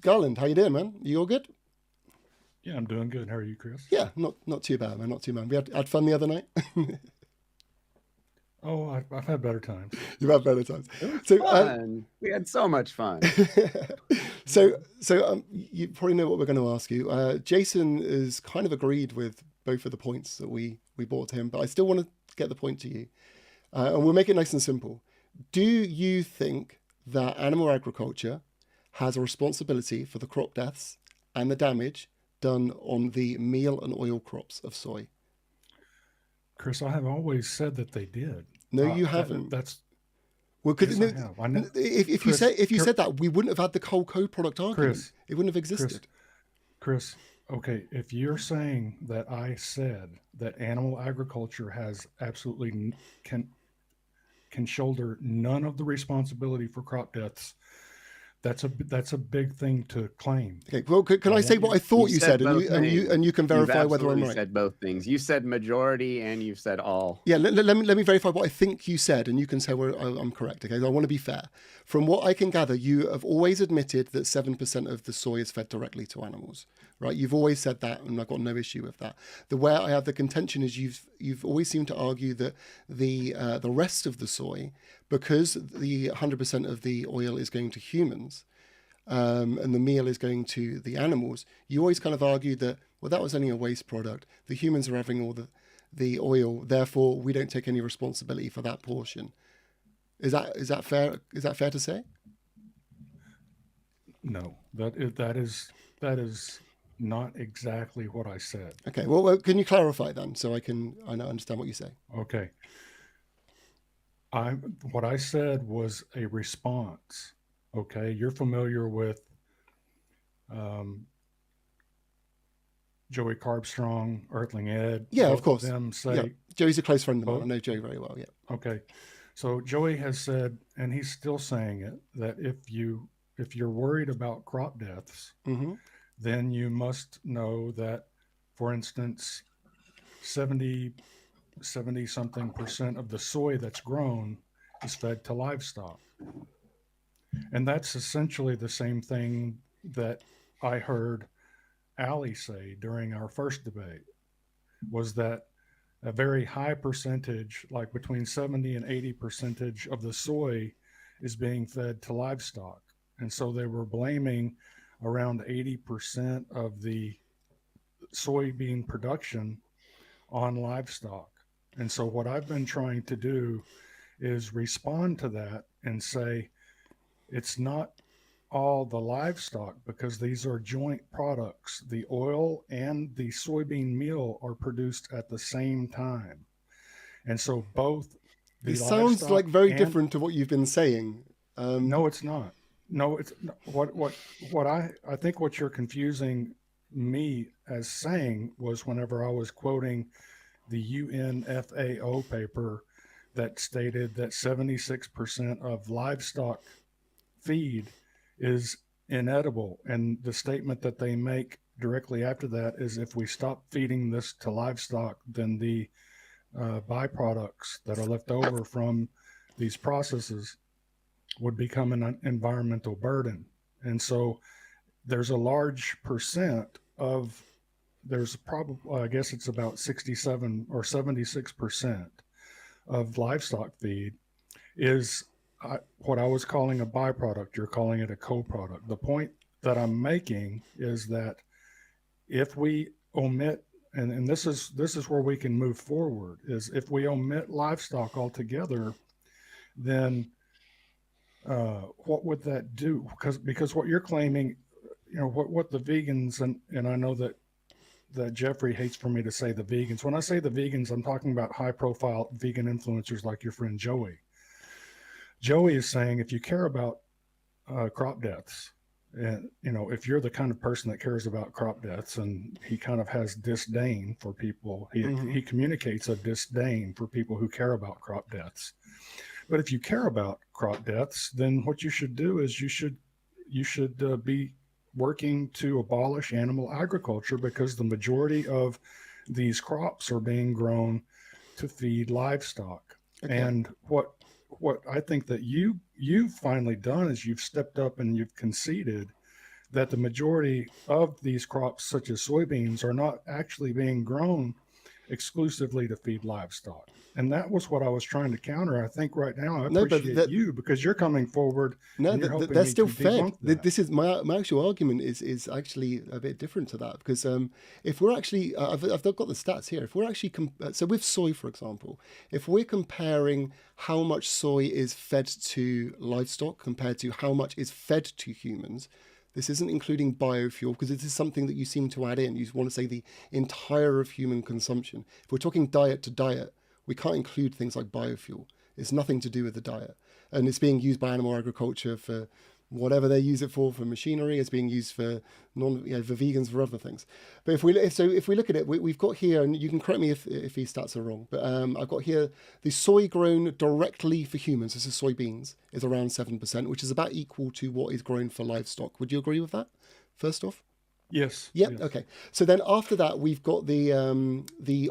Garland, how you doing, man? You all good? Yeah, I'm doing good. How are you, Chris? Yeah, not too bad, man. Not too bad. We had fun the other night. Oh, I've had better times. You've had better times. It was So, fun. We had so much fun. you probably know what we're going to ask you. Jason has kind of agreed with both of the points that we brought to him, but I still want to get the point to you, and we'll make it nice and simple. Do you think that animal agriculture has a responsibility for the crop deaths and the damage done on the meal and oil crops of soy? Chris, I have always said that they did. No, you haven't. That's Well, yes, I have. I know. if Chris, you said that, we wouldn't have had the whole co-product argument. Chris, It wouldn't have Chris, existed. Chris. Okay, if you're saying that I said that animal agriculture has absolutely can shoulder none of the responsibility for crop deaths, that's a big thing to claim. Okay. Well, can I I say want you. what I thought You you said said, and both things. you can You've verify whether I'm absolutely right? said both things. You said majority and you've said all. Yeah. Let me verify what I think you said, and you can say where I'm correct. Okay. I want to be fair. From what I can gather, you have always admitted that 7% of the soy is fed directly to animals, right? You've always said that, and I've got no issue with that. The where I have the contention is you've always seemed to argue that the rest of the soy, because the 100% of the oil is going to humans, and the meal is going to the animals, you always kind of argued that, well, that was only a waste product. The humans are having all the oil, therefore we don't take any responsibility for that portion. Is that fair? Is that fair to say? No, that is not exactly what I said. Okay. Well, can you clarify then, so I understand what you say? Okay, I what I said was a response. Okay, you're familiar with um, Joey Carbstrong, Earthling Ed. Yeah, of Both of course. them Yeah, say Joey's a close friend of mine. I both. know Joey very well. Yeah. Okay, so Joey has said, and he's still saying it, that if you're worried about crop deaths, Mm-hmm. then you must know that, for instance, 70 70 something percent of the soy that's grown is fed to livestock. And that's essentially the same thing that I heard Ali say during our first debate, was that a very high percentage, like between 70 and 80 percentage of the soy is being fed to livestock. And so they were blaming around 80% of the soybean production on livestock. And so what I've been trying to do is respond to that and say it's not all the livestock, because these are joint products. The oil and the soybean meal are produced at the same time. And so both It the sounds like livestock very and different to what you've been saying. no, it's not. No, it's what I think what you're confusing me as saying was whenever I was quoting the UNFAO paper that stated that 76% of livestock feed is inedible. And the statement that they make directly after that is, if we stop feeding this to livestock, then the byproducts that are left over from these processes would become an environmental burden. And so there's a large percent of, there's probably, I guess it's about 67 or 76% of livestock feed is what I was calling a byproduct. You're calling it a co-product. The point that I'm making is that if we omit, and this is where we can move forward, is if we omit livestock altogether, then what would that do? Because what you're claiming, what the vegans, and I know that Jeffrey hates for me to say the vegans. When I say the vegans, I'm talking about high profile vegan influencers like your friend Joey. Joey is saying, if you care about crop deaths, and if you're the kind of person that cares about crop deaths, and he kind of has disdain for people, he communicates a disdain for people who care about crop deaths. But if you care about crop deaths, then what you should do is you should be working to abolish animal agriculture, because the majority of these crops are being grown to feed livestock. Okay. And what I think that you've finally done is you've stepped up and you've conceded that the majority of these crops, such as soybeans, are not actually being grown exclusively to feed livestock. And that was what I was trying to counter. I think right now I No, but appreciate you because you're coming forward no, and you're helping they're me still to fed. debunk that. This is my actual argument is actually a bit different to that because if we're actually, I've got the stats here. If we're actually, so with soy, for example, if we're comparing how much soy is fed to livestock compared to how much is fed to humans, this isn't including biofuel because this is something that you seem to add in. You want to say the entire of human consumption. If we're talking diet to diet, we can't include things like biofuel. It's nothing to do with the diet. And it's being used by animal agriculture for whatever they use it for machinery. It's being used for for vegans, for other things. But if we look at it, we've got here, and you can correct me if these stats are wrong, but I've got here the soy grown directly for humans, this is soybeans, is around 7%, which is about equal to what is grown for livestock. Would you agree with that, first off? Yes. Yep. Yes. Okay. So then after that, we've got the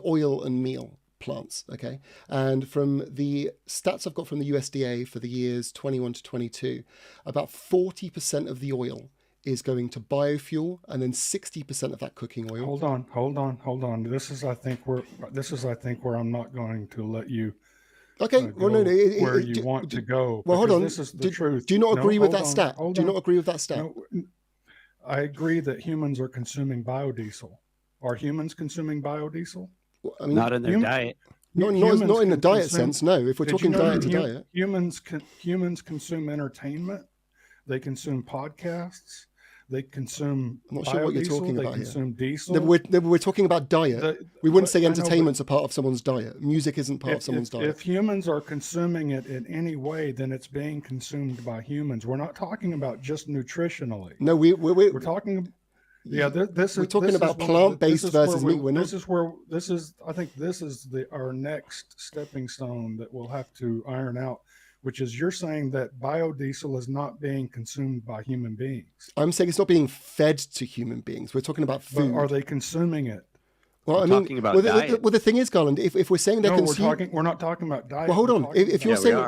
oil and meal plants. Okay. And from the stats I've got from the USDA for the years 21 to 22, about 40% of the oil is going to biofuel, and then 60% of that cooking oil. Hold on. This is, I think, where I'm not going to let you. Okay. Well, no, where you want to go. Well, hold on. This is the truth. Do you not agree with that hold stat? on, Do you not agree with that stat? No, I agree that humans are consuming biodiesel. Are humans consuming biodiesel? I mean, Not in their diet. not in the diet sense. No. If we're talking diet to diet, humans consume entertainment. They consume podcasts. They consume. I'm not sure what you're talking about here. They consume diesel. We're talking about diet. We wouldn't say entertainment's a part of someone's diet. Music isn't part of someone's diet. If humans are consuming it in any way, then it's being consumed by humans. We're not talking about just nutritionally. No, we're talking. Yeah, we're talking about plant-based versus meat. I think this is our next stepping stone that we'll have to iron out, which is you're saying that biodiesel is not being consumed by human beings. I'm saying it's not being fed to human beings. We're talking about food. But are they consuming it? Well, We're talking about diet. The thing is, Garland, if we're saying they're consuming, we're not talking about diet. Well, hold on. If you're saying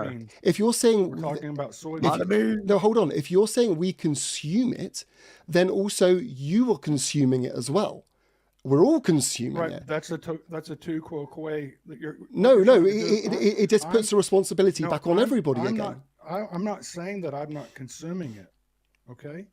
we're talking about soy. No, hold on. If you're saying we consume it, then also you are consuming it as well. We're all consuming it. That's a tu quo way that you're. No. It just puts the responsibility back on everybody again. I'm not saying that I'm not consuming it. Okay.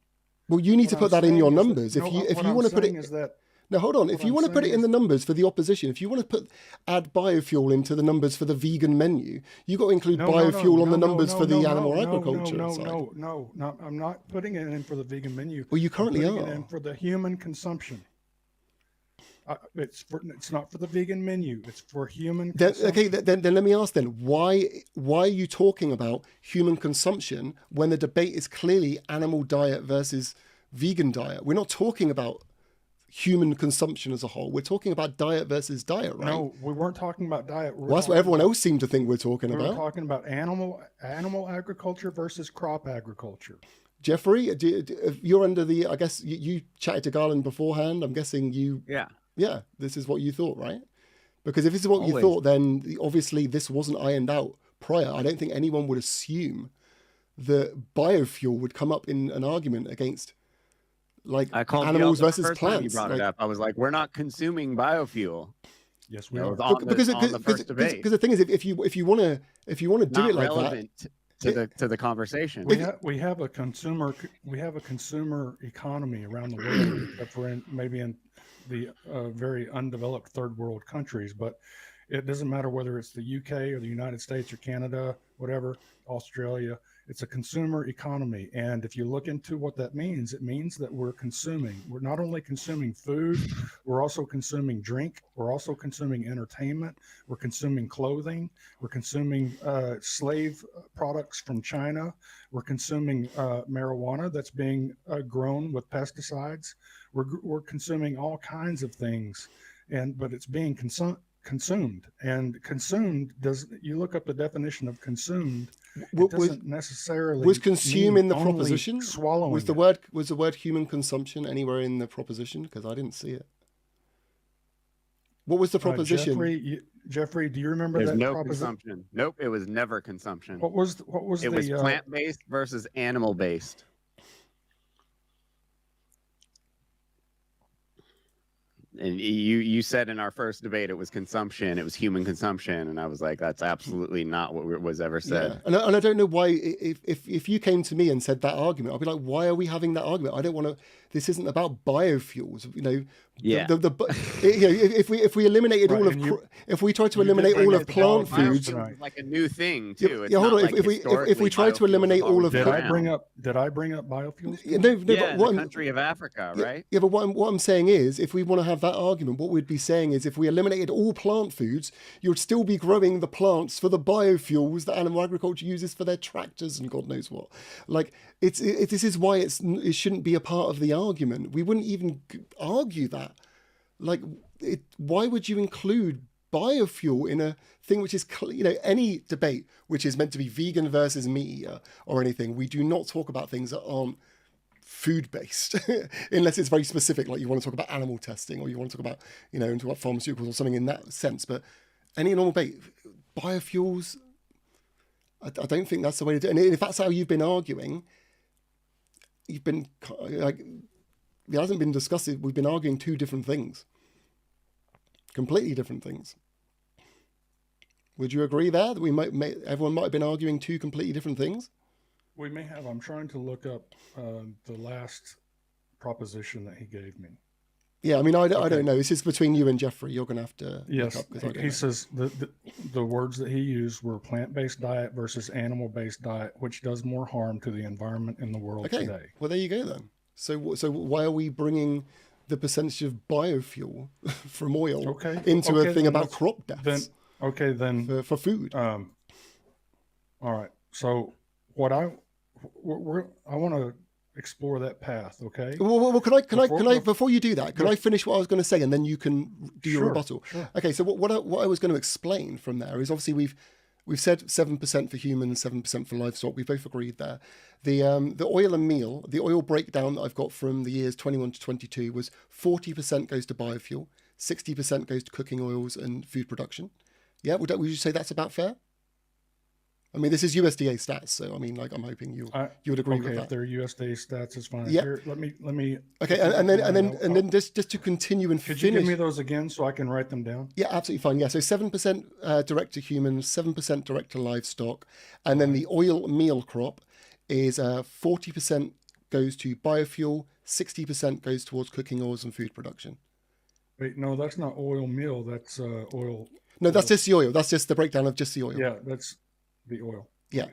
Well, you need to put that in your numbers. If you want to put it, is that. No, hold on. If you want to put it in the numbers for the opposition, if you want to add biofuel into the numbers for the vegan menu, you've got to include biofuel on the numbers for the animal agriculture side. No. I'm not putting it in for the vegan menu. Well, you currently are. It in for the human consumption. It's not for the vegan menu. It's for human consumption. Okay, then let me ask then, why are you talking about human consumption when the debate is clearly animal diet versus vegan diet? We're not talking about human consumption as a whole. We're talking about diet versus diet, right? No, we weren't talking about diet. Well, that's what everyone else seemed to think we're talking about. We're talking about animal agriculture versus crop agriculture. Jeffrey, you're under the, I guess you chatted to Garland beforehand. I'm guessing you... Yeah, this is what you thought, right? Because if this is what you thought, then obviously this wasn't ironed out prior. I don't think anyone would assume that biofuel would come up in an argument against animals versus plants. You brought it up. I was like, we're not consuming biofuel. Yes, we are. Because the thing is, if you want to do it like that, to the conversation, we have a consumer economy around the world, except for maybe in the very undeveloped third world countries, but it doesn't matter whether it's the UK or the United States or Canada, whatever, Australia. It's a consumer economy. And if you look into what that means, it means that we're not only consuming food, we're also consuming drink. We're also consuming entertainment. We're consuming clothing. We're consuming slave products from China. We're consuming marijuana that's being grown with pesticides. We're consuming all kinds of things, but it's being consumed. And consumed you look up the definition of consumed, it doesn't necessarily was consume in the proposition. Swallowing was the word human consumption anywhere in the proposition? Because I didn't see it. What was the proposition? Jeffrey, do you remember There's that no proposition? consumption. Nope, it was never consumption. What was it? Was plant-based versus animal-based. the It was plant-based versus animal-based. what was the And you said in our first debate it was consumption, it was human consumption, and I was like, that's absolutely not what was ever said. Yeah. And I don't know why. If you came to me and said that argument, I'd be like, why are we having that argument? I don't want to. This isn't about biofuels. Yeah. If we eliminated Right, all of and if we tried to you did eliminate bring all up of the plant biofuels foods. tonight. It's like a new thing too. It's Yeah, hold not on. like If we try to historically eliminate biofuels all have of Did always I been bring around. up? Did I bring up biofuels? Yeah, no, Yeah, but in what the I'm- country of Africa, right? Yeah, but what I'm saying is, if we want to have that argument, what we'd be saying is, if we eliminated all plant foods, you'd still be growing the plants for the biofuels that animal agriculture uses for their tractors and God knows what. Like, this is why it shouldn't be a part of the argument. We wouldn't even argue that. Like, why would you include biofuel in a thing which is, any debate which is meant to be vegan versus meat eater or anything? We do not talk about things that aren't food-based unless it's very specific, like you want to talk about animal testing or you want to talk about and talk about pharmaceuticals or something in that sense. But any normal debate, biofuels, I don't think that's the way to do it. And if that's how you've been arguing, you've been like, it hasn't been discussed. We've been arguing two different things, completely different things. Would you agree there that everyone might have been arguing two completely different things? We may have. I'm trying to look up the last proposition that he gave me. Yeah, I mean, I don't know. This is between you and Jeffrey. You're going to have to Yes, look up, 'cause I don't he know. says the words that he used were plant-based diet versus animal-based diet, which does more harm to the environment in the world Okay, today. well, there you go then. So why are we bringing the percentage of biofuel from oil into a thing then about crop deaths for food? All right. So what I want to explore that path. Okay. Well, can I before you do that, can I finish what I was going to say and then you can do your rebuttal? Sure. Okay. So what I was going to explain from there is, obviously we've said 7% for humans, 7% for livestock. We both agreed there. The oil and meal, the oil breakdown that I've got from the years 21 to 22 was 40% goes to biofuel, 60% goes to cooking oils and food production. Yeah, would you say that's about fair? I mean, this is USDA stats, so I mean, like, I'm hoping you would agree with Okay, that. if they're USDA stats, it's fine. Yeah. Here, let me. Okay, and then just to continue and Could finish. you give me those again so I can write them down? Yeah, absolutely fine. Yeah, so 7% direct to humans, 7% direct to livestock, and then the oil meal crop is 40% goes to biofuel, 60% goes towards cooking oils and food production. Wait, no, that's not oil meal. That's oil. No, that's just the oil. That's just the breakdown of just the oil. Yeah, that's the oil. Yeah.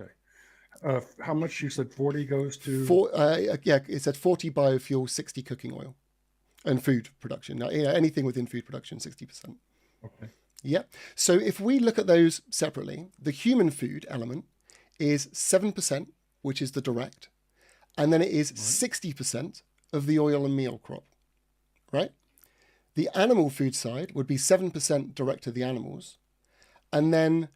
Okay. How much you said 40 goes to? It said 40 biofuel, 60 cooking oil, and food production. Now, anything within food production, 60%. Okay. Yeah. So if we look at those separately, the human food element is 7%, which is the direct, and then it is 60% of the oil and meal crop, right? The animal food side would be 7% direct to the animals, and then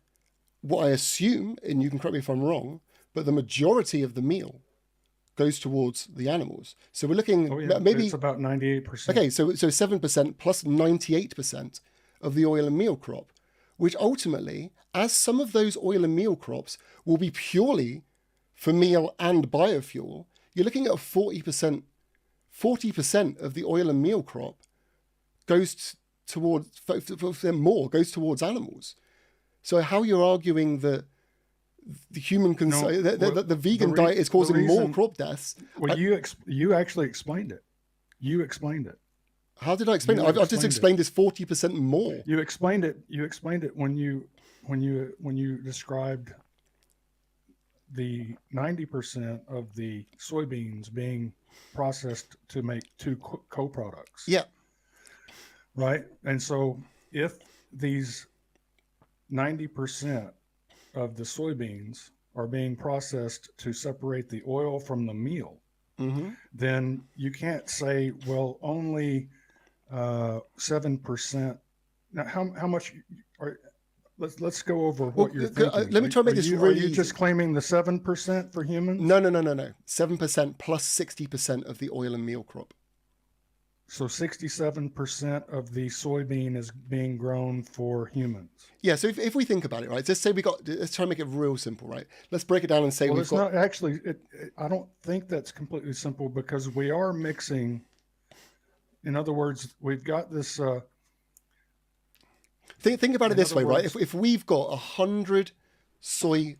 what I assume, and you can correct me if I'm wrong, but the majority of the meal goes towards the animals. So we're looking maybe it's about 98%. Okay, so 7% plus 98% of the oil and meal crop, which ultimately, as some of those oil and meal crops will be purely for meal and biofuel, you're looking at a 40% of the oil and meal crop goes towards animals. So how you're arguing that the human the vegan diet is causing more crop deaths? Well, you actually explained it. You explained it. How did I explain it? I've just explained this 40% more. You explained it. You explained it when you described the 90% of the soybeans being processed to make two co-products. Yeah. Right. And so if these 90% of the soybeans are being processed to separate the oil from the meal, then you can't say, well, only 7%. Now, how much are? Let's go over what you're thinking. Let me try to make this really Are you just claiming the 7% for humans? No. 7% plus 60% of the oil and meal crop. So 67% of the soybean is being grown for humans. Yeah, so if we think about it, right, let's say let's try and make it real simple, right? Let's break it down and say Well, it's not actually, I don't think that's completely simple because we are mixing in other words, we've got this. Think about it In this other way, right? words- If we've got 100 soy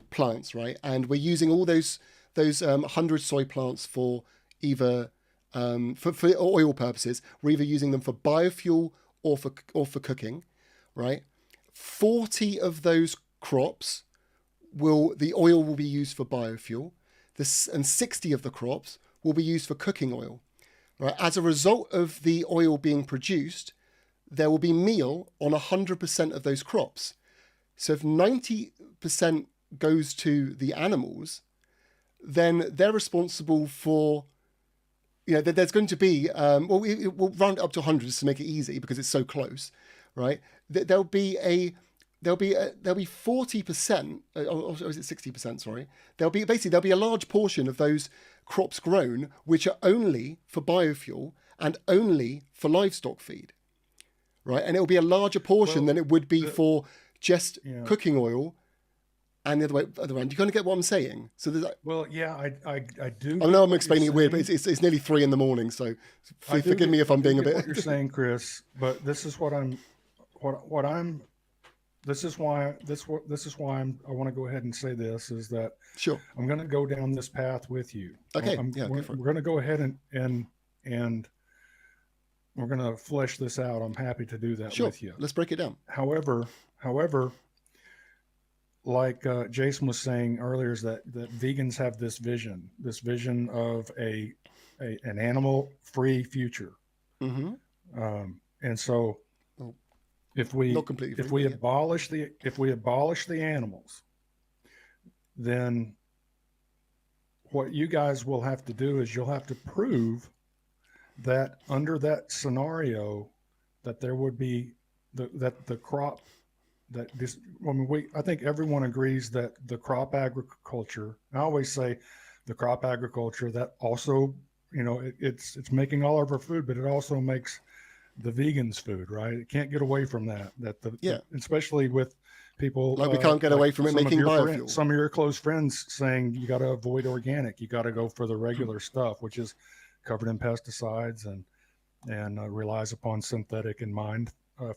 plants, right, and we're using all those 100 soy plants for either for oil purposes, we're either using them for biofuel or for cooking, right? 40 of those crops the oil will be used for biofuel, and 60 of the crops will be used for cooking oil, right? As a result of the oil being produced, there will be meal on 100% of those crops. So if 90% goes to the animals, then they're responsible for, there's going to be, we'll round it up to 100 just to make it easy because it's so close, right? There'll be 40%, or is it 60%? Sorry. There'll be a large portion of those crops grown which are only for biofuel and only for livestock feed. Right, and it will be a larger portion than it would be for just cooking oil, and the other end. You kind of get what I'm saying. So there's I do. I know I'm explaining it weird, but it's nearly 3 a.m, so forgive me if I'm being a bit. What you're saying, Chris, but this is what I'm. This is why I want to go ahead and say this is that Sure. I'm going to go down this path with you. Okay. We're going to go ahead and we're going to flesh this out. I'm happy to do that with you. Let's break it down. However, like Jason was saying earlier, is that vegans have this vision of an animal-free future. Mm-hmm. And so, if we abolish the animals, then what you guys will have to do is you'll have to prove that under that scenario that there would be the crop that this, I think everyone agrees that the crop agriculture, I always say the crop agriculture that also, it's making all of our food, but it also makes the vegans food, right? It can't get away from that especially with people like we can't get away from it making biofuel. Some of your close friends saying you got to avoid organic, you got to go for the regular stuff, which is covered in pesticides and relies upon synthetic and mined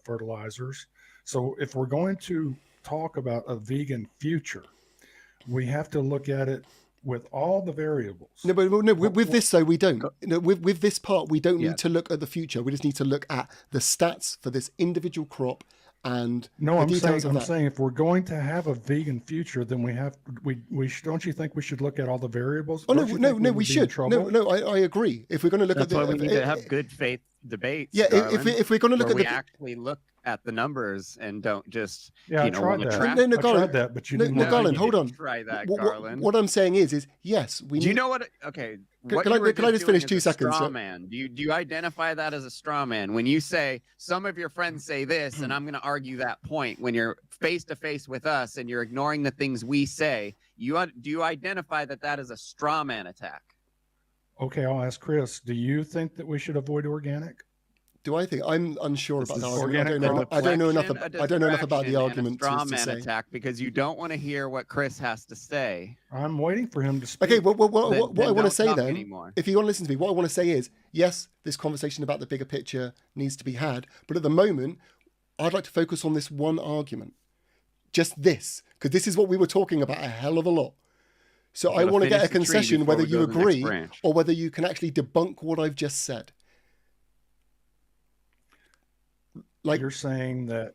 fertilizers. So if we're going to talk about a vegan future, we have to look at it with all the variables. With this though, we don't. With this part, we don't need to look at the future. We just need to look at the stats for this individual crop and I'm saying if we're going to have a vegan future, then don't you think we should look at all the variables? We should. I agree. If we're going to look That's why we need to have good faith debates. Yeah, if we're going to look at we actually look at the numbers and don't just I tried that. Garland, but you didn't. Garland, hold on. Try that, Garland. What I'm saying is yes, we. Do you know what? Okay. Can I just finish 2 seconds? Straw man. Do you identify that as a straw man when you say some of your friends say this, and I'm going to argue that point when you're face to face with us and you're ignoring the things we say? Do you identify that is a straw man attack? Okay, I'll ask Chris. Do you think that we should avoid organic? Do I think? I'm unsure about the argument. I don't know enough about the argument straw to man say. attack because you don't want to hear what Chris has to say. I'm waiting for him to speak. Okay, what I want to say then, anymore. if you want to listen to me, what I want to say is, yes, this conversation about the bigger picture needs to be had, but at the moment, I'd like to focus on this one argument. Just this, because this is what we were talking about a hell of a lot. So I want to get a concession whether you agree or whether you can actually debunk what I've just said. Like you're saying that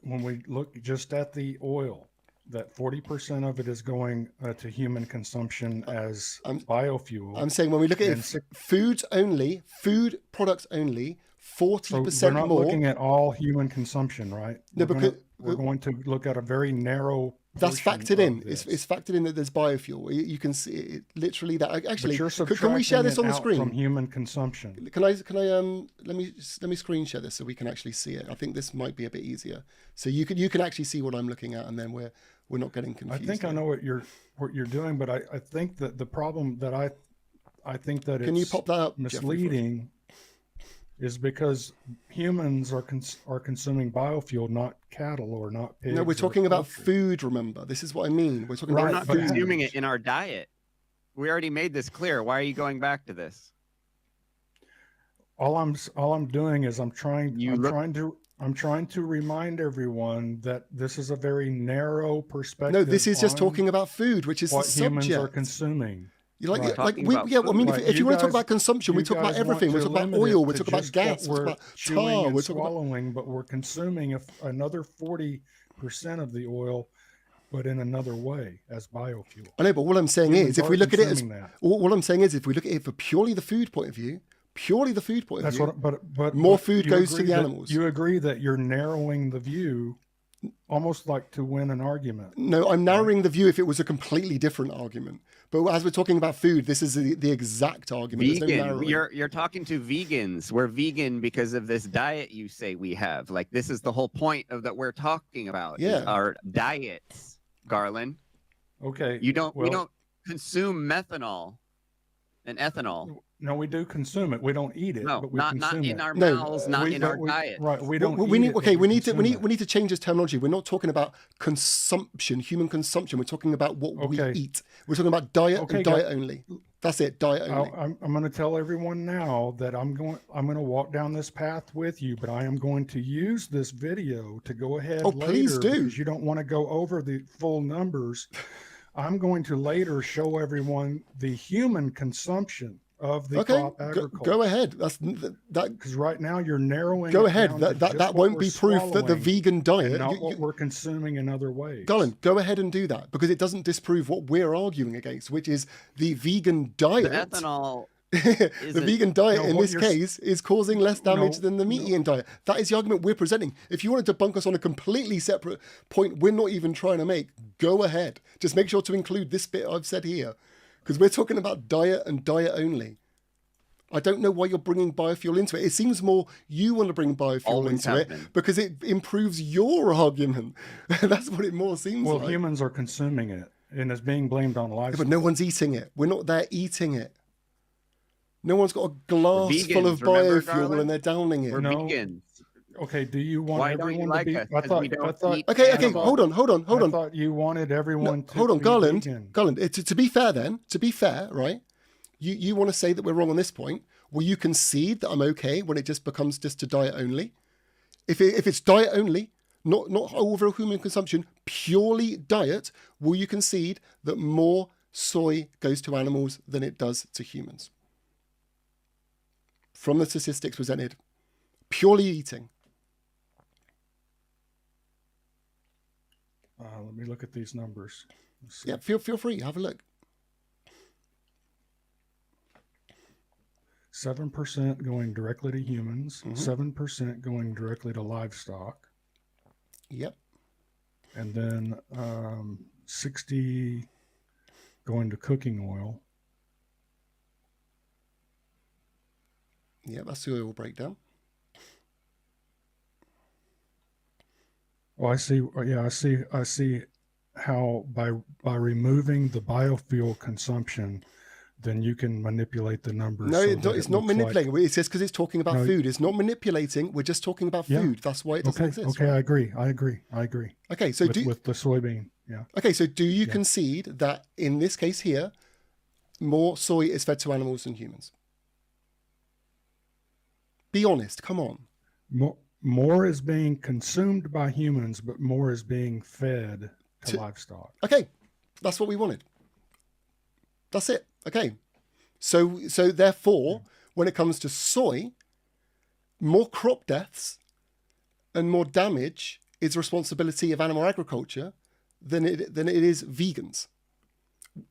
when we look just at the oil, that 40% of it is going to human consumption as biofuel. I'm saying when we look at food products only, 40% more. We're not looking at all human consumption, right? No, because we're going to look at a very narrow. That's factored in. It's factored in that there's biofuel. You can see it, literally that. Actually, can we share this on the screen? From human consumption. Can I let me screen share this so we can actually see it. I think this might be a bit easier. So you can actually see what I'm looking at, and then we're not getting confused. I think I know what you're doing, but I think that the problem that I think that can you pop that up, misleading is because humans are consuming biofuel, not cattle or not pigs. No, we're talking about food, remember. This is what I mean. We're talking about not consuming it in our diet. We already made this clear. Why are you going back to this? All I'm doing is I'm trying to remind everyone that this is a very narrow perspective. No, this is just on talking about food, which is what the humans subject. are consuming. You like, Right. like Talking we, about yeah. Well, I mean, food. if you You want to talk guys- about consumption, we you talk about guys everything. want We to talk about limit oil. it We to talk about just what gas. We talk we're about chewing tar. and We talk about. swallowing, but we're consuming another 40% of the oil, but in another way as biofuel. I know, but what I'm saying Humans is, if are we look at it as, consuming that. what I'm saying is, if we look at it for purely the food point of view, That's what. But more but food you goes to agree the that- animals. You agree that you're narrowing the view, almost like to win an argument. No, I'm narrowing the view if it was a completely different argument. But as we're talking about food, this is the exact argument. There's no Vegan. narrowing. You're talking to vegans. We're vegan because of this diet you say we have. Like, this is the whole point of that we're talking about. Yeah. Is our diets, Garland. Okay. We well, don't consume methanol and ethanol. No, we do consume it. We don't eat it. No, but we not consume in it. our No, mouths, not in our diet. Right. We don't. we eat need it, but okay. We need to consume it. we need to change this terminology. We're not talking about consumption, human consumption. We're talking about what we Okay. eat. We're talking about diet Okay, and diet only. That's it. Diet only. I'm going to tell everyone now that I'm going to walk down this path with you, but I am going to use this video to go ahead. Oh, please later do. because you don't want to go over the full numbers. I'm going to later show everyone the human consumption of the Okay, crop agriculture. go ahead. That's that. Because right now you're narrowing. Go it ahead. down to That just that what won't we're be proof that the swallowing vegan and diet. not what we're consuming in other ways. Garland, go ahead and do that because it doesn't disprove what we're arguing against, which is the vegan diet. The ethanol. The vegan diet No, in what this you're s- case is causing less damage No, than the meat eating diet. That is the argument we're presenting. If you want to debunk us on a completely separate point we're not even trying to make, go ahead. Just make sure to include this bit I've said here because we're talking about diet and diet only. I don't know why you're bringing biofuel into it. It seems more you want to bring biofuel Always into have it been. because it improves your argument. That's what it more seems Well, like. humans are consuming it, and it's being blamed on Yeah, livestock. but no one's eating it. We're not there eating it. No one's got a glass full of Vegans, remember, biofuel Garland? and they're downing it. We're No. vegans. Okay, do you want Why don't you everyone like to be? us? 'Cause we don't eat Okay, animals. hold on. I thought you wanted everyone to Hold on, be Garland. vegan. Garland, to be fair then, right? You want to say that we're wrong on this point. Will you concede that I'm okay when it just becomes just to diet only? If it's diet only, not overall human consumption, purely diet, will you concede that more soy goes to animals than it does to humans? From the statistics presented, purely eating. Let me look at these numbers. Let's see. Yeah, feel free, have a look. 7% going directly to humans, Mhm. 7% going directly to livestock, Yep. and then 60 going to cooking oil. Yeah, that's the oil breakdown. Oh, I see. Yeah, I see how by removing the biofuel consumption, then you can manipulate the numbers. No, so it's that not, it's it not looks like- manipulating. It's just because it's talking about No, food. It's not manipulating. We're just talking about Yeah. food. That's why it doesn't Okay. exist. Okay, right? I agree. Okay, so With the soybean, yeah. okay, so do you Yeah. concede that in this case here, more soy is fed to animals than humans? Be honest. Come on. More is being consumed by humans, but more is being fed to livestock. Okay, that's what we wanted. That's it. Okay, so therefore, when it comes to soy, more crop deaths and more damage is responsibility of animal agriculture than it is vegans.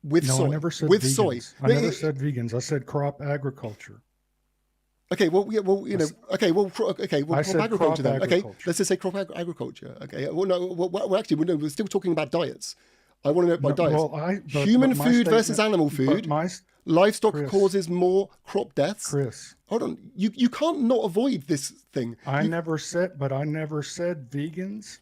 With No, soy, I never said with vegans. soy. I never said vegans. I said crop agriculture. Okay, well, yeah, well, you know, okay, well, I said crop agriculture crop then. Okay, agriculture. let's just say crop agriculture. Okay, well, no, well, actually, we're still talking about diets. I want to know by No, diets. well, Human but my food versus statement- animal but food. my- Livestock Chris. causes more crop deaths. Chris, Hold on, you can't not avoid this thing. I never said vegans.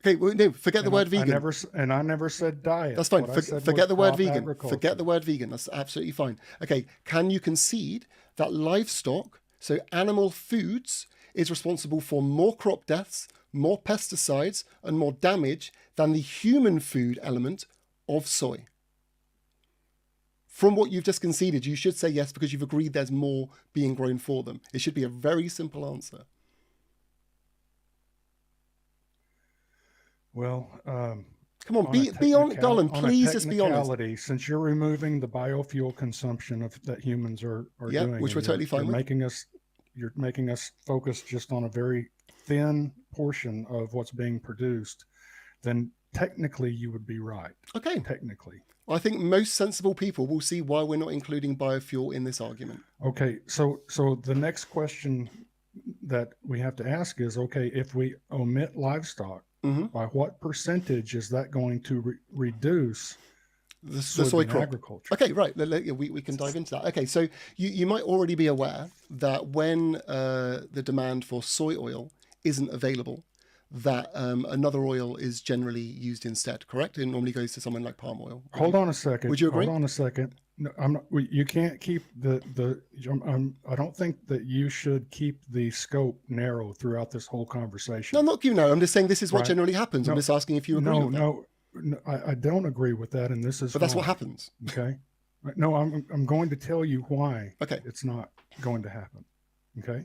Okay, well, no, forget the and word I vegan. never said diet. That's fine. What I said Forget was the word crop vegan. agriculture. Forget the word vegan. That's absolutely fine. Okay, can you concede that livestock, so animal foods, is responsible for more crop deaths, more pesticides, and more damage than the human food element of soy? from what you've just conceded, you should say yes because you've agreed there's more being grown for them. It should be a very simple answer. Well, come on, be on, Garland. Please just be honest. Since you're removing the biofuel consumption that humans are doing, which we're totally fine with. You're making us focus just on a very thin portion of what's being produced. Then technically, you would be right. Okay. Technically. I think most sensible people will see why we're not including biofuel in this argument. Okay, so the next question that we have to ask is, okay, if we omit livestock, by what percentage is that going to reduce the soy crop agriculture? Okay, right. We can dive into that. Okay, so you might already be aware that when the demand for soy oil isn't available, that another oil is generally used instead, correct? It normally goes to someone like palm oil. Hold on a second. Would you agree? Hold on a second. No, I'm not, you can't keep I don't think that you should keep the scope narrow throughout this whole conversation. No, I'm not keeping narrow. I'm just saying this is what generally happens. I'm just asking if you agree with that. No, I don't agree with that, and this is. But that's what happens. Okay. No, I'm going to tell you why. Okay. It's not going to happen. Okay.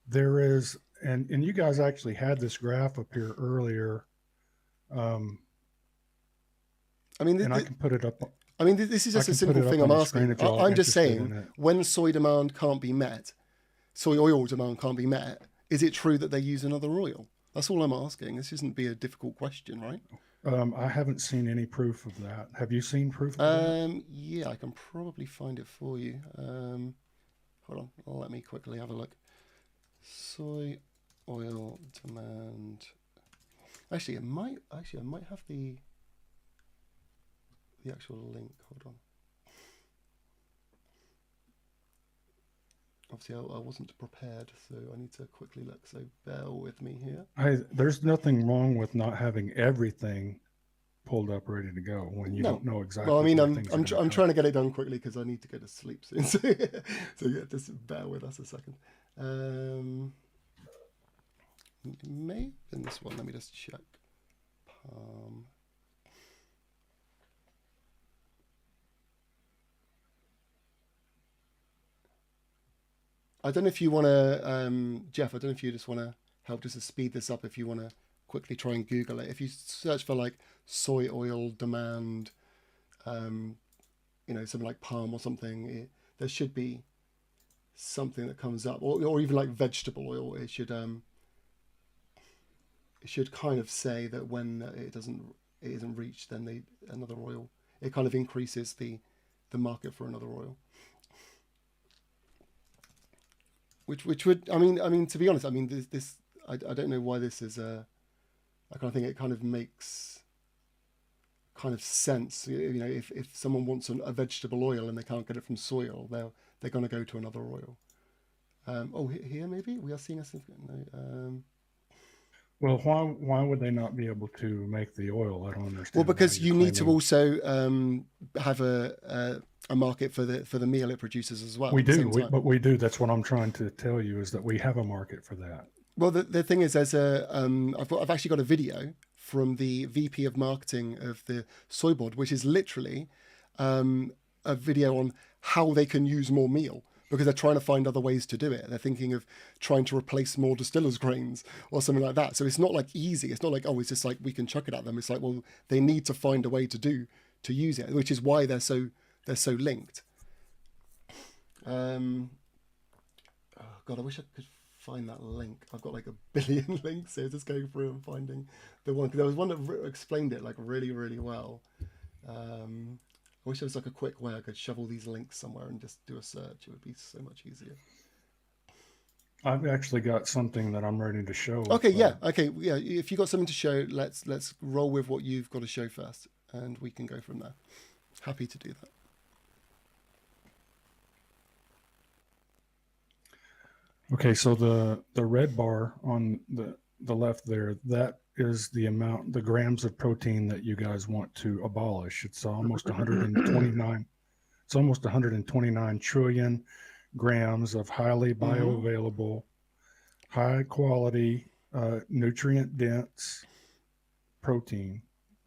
There is, and you guys actually had this graph up here earlier. I can put it up. I mean, this is just a simple thing I'm asking. I'm just saying, when soy demand can't be met, soy oil demand can't be met, is it true that they use another oil? That's all I'm asking. This shouldn't be a difficult question, right? I haven't seen any proof of that. Have you seen proof of that? Yeah, I can probably find it for you. Hold on, let me quickly have a look. Soy oil demand. Actually, I might have the actual link. Hold on. Obviously, I wasn't prepared, so I need to quickly look. So bear with me here. There's nothing wrong with not having everything pulled up, ready to go when you don't know exactly. Well, I mean, I'm trying to get it done quickly because I need to go to sleep soon. So yeah, just bear with us a second. Maybe in this one. Let me just check. I don't know if you want to, Jeff, I don't know if you just want to help just to speed this up if you want to quickly try and Google it. If you search for like soy oil demand, something like palm or something, there should be something that comes up, or even like vegetable oil. It should kind of say that when it isn't reached, then another oil, it kind of increases the market for another oil. Which would, I mean, to be honest, I mean, this I don't know why this is I kind of think it kind of makes kind of sense. If someone wants a vegetable oil and they can't get it from soy oil, they're going to go to another oil. Here maybe we are seeing a significant. No, well, why would they not be able to make the oil? I don't understand. Well, because you need to also have a market for the meal it produces as well. We do. That's what I'm trying to tell you, is that we have a market for that. Well, the thing is, there's I've actually got a video from the VP of marketing of the soy board, which is literally a video on how they can use more meal, because they're trying to find other ways to do it. They're thinking of trying to replace more distillers' grains or something like that. So it's not like easy. It's not like, it's just like we can chuck it at them. It's like, well, they need to find a way to use it, which is why they're so linked. Oh God, I wish I could find that link. I've got like a billion links here, just going through and finding the one. Because there was one that explained it like really, really well. I wish there was like a quick way I could shove all these links somewhere and just do a search. It would be so much easier. I've actually got something that I'm ready to show. Okay, yeah. If you've got something to show, let's roll with what you've got to show first, and we can go from there. Happy to do that. Okay, so the red bar on the left there, that is the amount, the grams of protein that you guys want to abolish. It's almost 129. It's almost 129 trillion grams of highly bioavailable, high quality, nutrient dense protein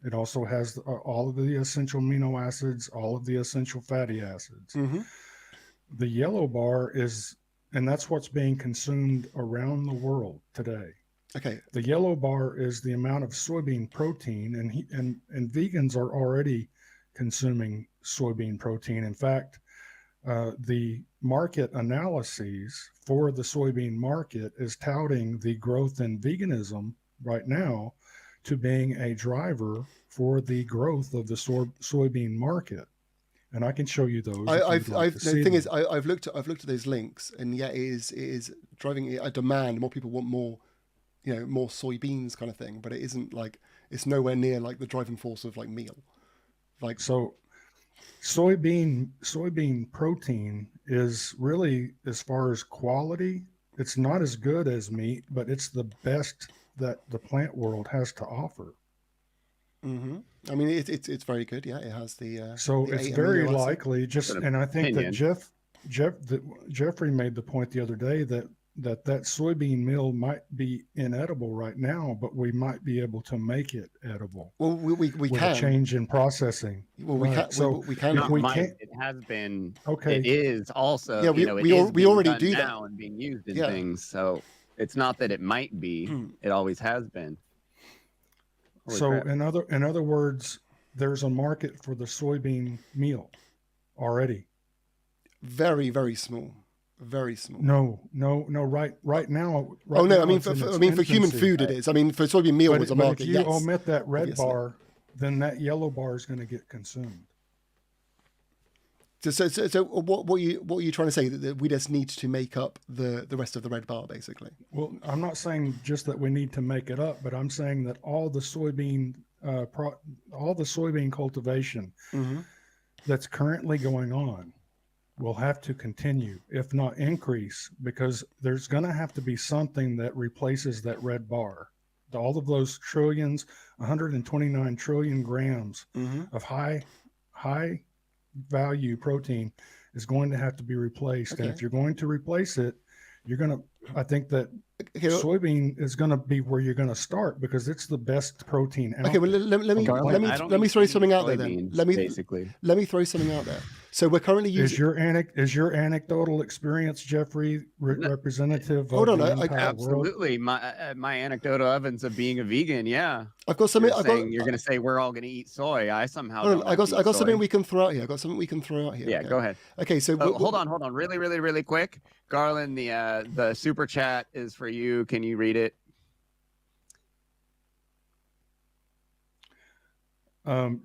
It also has all of the essential amino acids, all of the essential fatty acids. Mm-hmm. The yellow bar is, and that's what's being consumed around the world today. Okay. The yellow bar is the amount of soybean protein, and vegans are already consuming soybean protein. In fact, the market analyses for the soybean market is touting the growth in veganism right now to being a driver for the growth of the soybean market. And I can show you those. The thing is, I've looked at those links, and yeah, it is driving a demand. More people want more, more soybeans kind of thing. But it isn't like, it's nowhere near like the driving force of like meal. Like, so, soybean protein is really, as far as quality, it's not as good as meat, but it's the best that the plant world has to offer. Mm-hmm. I mean, it's very good. Yeah, it has the. So the it's very likely and I think opinion. that Jeffrey made the point the other day that soybean meal might be inedible right now, but we might be able to make it edible. Well, we with can a change in processing. Well, we can. So we can. Not we might, can't. it has been. Okay. It is also. Yeah, we being already done do that now and being used in Yeah. things. So it's not that it might be. It always has been. Holy So crap. in other words, there's a market for the soybean meal already. Very, very small. Very small. No. Right now. Oh no! now I mean, it's in its for human infancy. food, it is. I mean, for soybean meal was a But market. if you Yes. omit that red obviously. bar, then that yellow bar is going to get consumed. So what are you trying to say, that we just need to make up the rest of the red bar, basically? Well, I'm not saying just that we need to make it up, but I'm saying that all the soybean cultivation Mm-hmm. that's currently going on will have to continue, if not increase, because there's going to have to be something that replaces that red bar. All of those trillions, 129 trillion grams Mm-hmm. of high value protein is going to have to be replaced. Okay. And if you're going to replace it, I think that Okay, soybean is going to be where you're going to start because it's the best protein out okay. Well, there. let me throw something out there then. Let me throw something out there. So we're currently using. Is your anecdotal experience, Jeffrey, representative Hold of on, the entire world? Absolutely. My anecdotal evidence of being a vegan. Yeah. I've got something. You're going to say we're all going to eat soy. I somehow. Hold on, don't I have got to eat something soy. we can throw out here. I got something we can throw out here. Yeah, okay? go ahead. Okay, so Hold on. Really quick. Garland, the super chat is for you. Can you read it?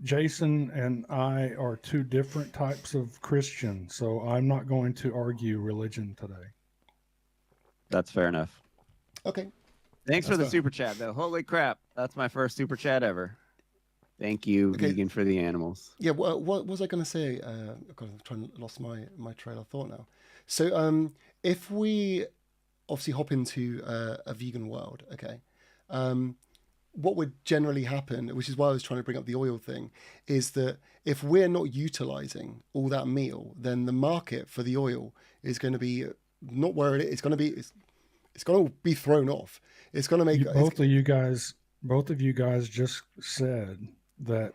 Jason and I are two different types of Christian, so I'm not going to argue religion today. That's fair enough. Okay. Thanks for the That's super chat, though. Holy crap. That's my first super chat ever. Thank you, Okay. Vegan for the Animals. Yeah. What was I going to say? God, I'm lost my trail of thought now. So if we obviously hop into a vegan world, okay. What would generally happen, which is why I was trying to bring up the oil thing, is that if we're not utilizing all that meal, then the market for the oil is going to be not where it is. It's going to be thrown off. It's going to make Both of you guys just said that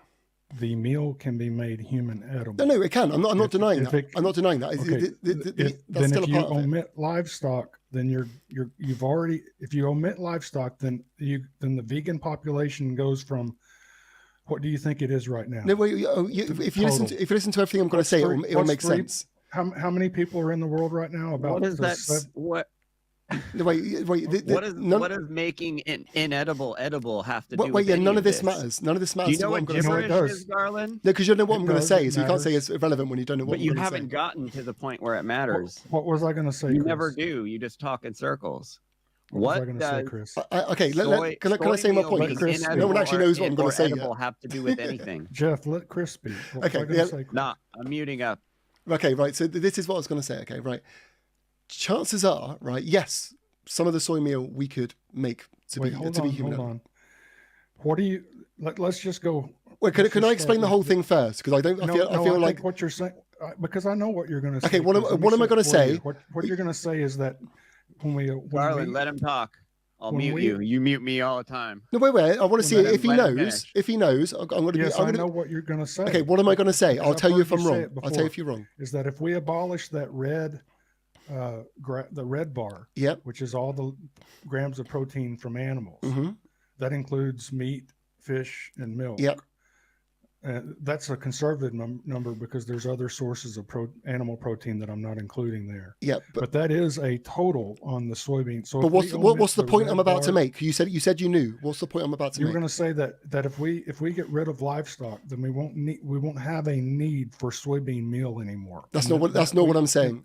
the meal can be made human edible. No, it can. I'm not denying that. I'm not denying that. Okay. That's still if a you part of it. omit livestock, then you've already. If you omit livestock, then the vegan population goes from. What do you think it is right now? No, wait, if you listen to everything I'm going to say, it will make sense. How many people are in the world right now? About What is that? What? Wait. What does making inedible edible have to do with yeah, any none of this this? matters. None of this Do matters. you know what I'm going to say. gibberish is, Garland? No, because you don't know what I'm going to say, It so you can't say matters. it's irrelevant when you don't know what But I'm you going to say. haven't gotten to the point where it matters. What was I going to say? You Chris? never do. You just talk in circles. What was I What going to say, does Chris? Okay, can I say my point? Chris, No one actually knows what I'm going to say edible yet. have to do with anything? Jeff, let Chris speak. What was Okay, I going to say, Chris? Nah, I'm muting up. Okay, right. So this is what I was going to say. Okay, right. Chances are, right. Yes, some of the soy meal we could make to be human. Hold on. What do you? Let's just go. Wait, can I explain the whole thing first? Because I don't. I feel like think what you're saying. Because I know what you're going to say. Okay, what am I going to for say? you. What you're going to say is that when we Garland, let him talk. I'll when mute we- you. You mute me all the time. No, wait. I want to see Well, if he let him knows. finish. If he knows, I'm going to Yes, be. I'm I gonna, know what you're going to say. okay, what am I going to say? Because I'll I've tell you heard if I'm say wrong. it I'll tell you before, if you're wrong. Is that if we abolish that red, the red bar, Yep. which is all the grams of protein from animals, Mm-hmm. that includes meat, fish, and milk. Yep. That's a conservative number because there's other sources of animal protein that I'm not including there. Yep. But that is a total on the soybean. So, But if what's the point red I'm about to bar- make? You said you knew. What's the point I'm about to You were make? going to say that if we get rid of livestock, then we won't have a need for soybean meal anymore. That's And not what I'm saying.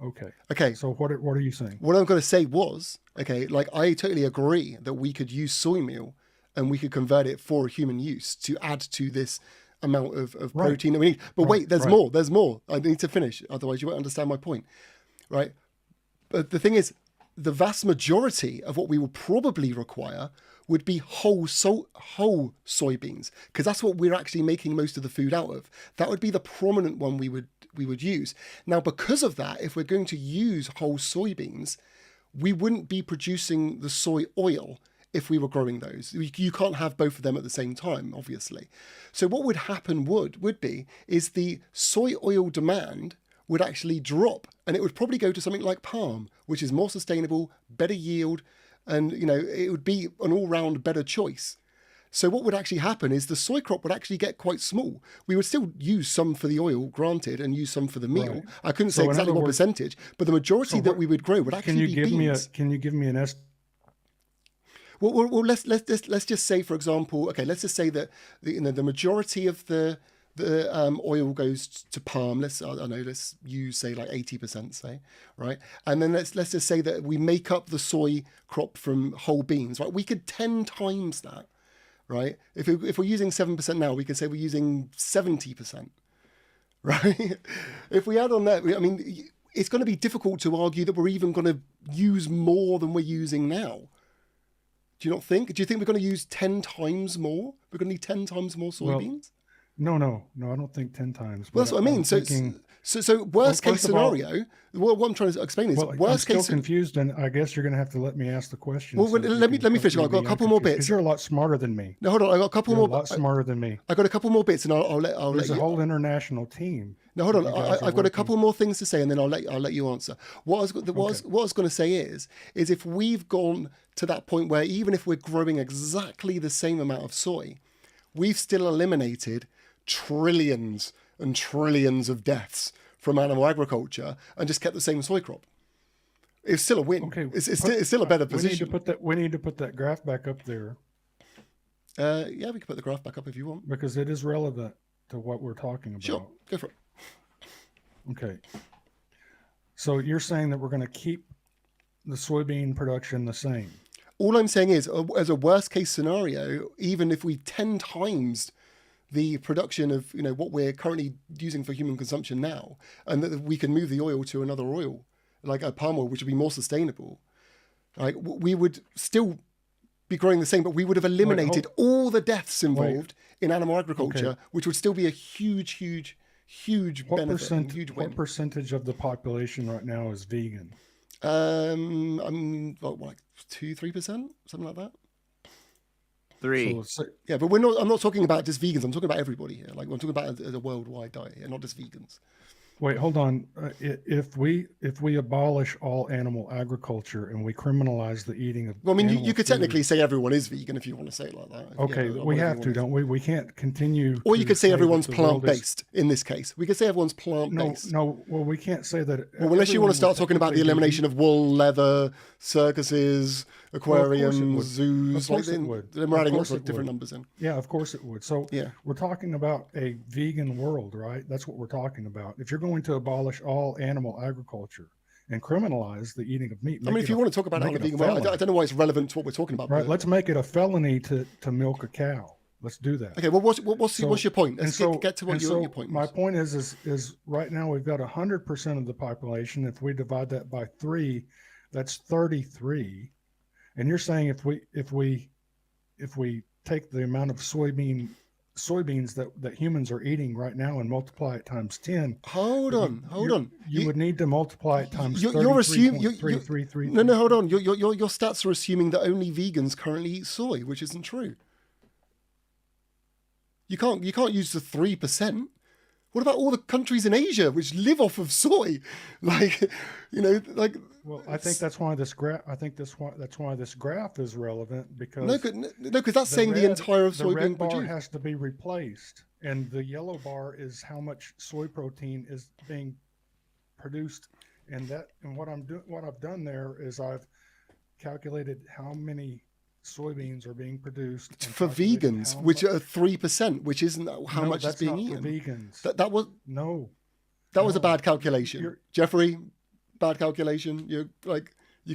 Okay. Okay. So what are you saying? What I'm going to say was, okay, like I totally agree that we could use soy meal and we could convert it for human use to add to this amount of protein that we need. But wait, there's more. There's more. I need to finish. Otherwise, you won't understand my point. Right? But the thing is, the vast majority of what we will probably require would be whole soybeans, because that's what we're actually making most of the food out of. That would be the prominent one we would use. Now, because of that, if we're going to use whole soybeans, we wouldn't be producing the soy oil if we were growing those. You can't have both of them at the same time, obviously. So what would happen would be the soy oil demand would actually drop, and it would probably go to something like palm, which is more sustainable, better yield, and it would be an all-round better choice. So what would actually happen is the soy crop would actually get quite small. We would still use some for the oil, granted, and use some for the meal. Right. I couldn't So say in exactly other what words- percentage, but the majority that we would grow would actually be beans. Can you give me an estimate? Well, let's just say, for example, okay, let's just say that the majority of the oil goes to palm. Let's use say like 80%, say, right? And then let's just say that we make up the soy crop from whole beans, right? We could 10 times that, right? If we're using 7% now, we could say we're using 70%, right? If we add on that, I mean, it's going to be difficult to argue that we're even going to use more than we're using now. Do you not think? Do you think we're going to use 10 times more? We're going to need 10 times more soybeans? No, I don't think 10 times. Well, that's what I mean. So worst case scenario, what I'm trying to explain is worst I'm case. Still confused, and I guess you're going to have to let me ask the question. Well, let me finish. I've got a couple more bits. Because you're a lot smarter than me. No, hold on. I got a couple You're more. a lot smarter than me. I got a couple more bits, and I'll let There's you. a whole international team. No, hold on. I've got a couple more things to say, and then I'll let you answer. What I was going to say is if we've gone to that point where even if we're growing exactly the same amount of soy, we've still eliminated trillions and trillions of deaths from animal agriculture and just kept the same soy crop. It's still a win. Okay, it's still a better position. We need to put that graph back up there. Yeah, we can put the graph back up if you want, because it is relevant to what we're talking about. Sure, go for it. Okay. So you're saying that we're going to keep the soybean production the same? All I'm saying is, as a worst case scenario, even if we 10 times the production of what we're currently using for human consumption now, and that we can move the oil to another oil, like a palm oil, which would be more sustainable, right? We would still be growing the same, but we would have eliminated all the deaths involved in animal agriculture, which would still be a huge benefit. Huge win. What percentage of the population right now is vegan? Like 2-3%, something like that. 3. Yeah, but I'm not talking about just vegans. I'm talking about everybody here. Like I'm talking about a worldwide diet here, not just vegans. Wait, hold on. If we abolish all animal agriculture and we criminalize the eating of, well, I mean, you could technically say everyone is vegan if you want to say it like that. Okay, we have to, don't we? We can't continue. Or you could say everyone's plant-based in this case. We could say everyone's plant-based. No. Well, we can't say that. Well, unless you want to start talking about the elimination of wool, leather, circuses, aquariums, zoos. Of course it would. They're adding lots of different numbers in. Yeah, of course it would. So we're talking about a vegan world, right? That's what we're talking about. If you're going to abolish all animal agriculture and criminalize the eating of meat. I mean, if you want to talk about it on a vegan world, I don't know why it's relevant to what we're talking about. Right, let's make it a felony to milk a cow. Let's do that. Okay, well, what's your point? Let's get to what your point was. My point is right now we've got 100% of the population. If we divide that by 3, that's 33. And you're saying if we take the amount of soybean soybeans that humans are eating right now and multiply it times 10. Hold on. You would need to multiply it times You're assuming. 33.333. No, hold on. Your stats are assuming that only vegans currently eat soy, which isn't true. You can't use the 3%. What about all the countries in Asia which live off of soy? Like, Well, I think that's why this graph. That's why this graph is relevant, because because that's saying the entire of soy the being red bar produced. has to be replaced, and the yellow bar is how much soy protein is being produced, and what I've done there is I've calculated how many soybeans are being produced for vegans, which are 3%, which isn't how much is being eaten. Vegans. That was a bad calculation, Jeffrey. Bad calculation. You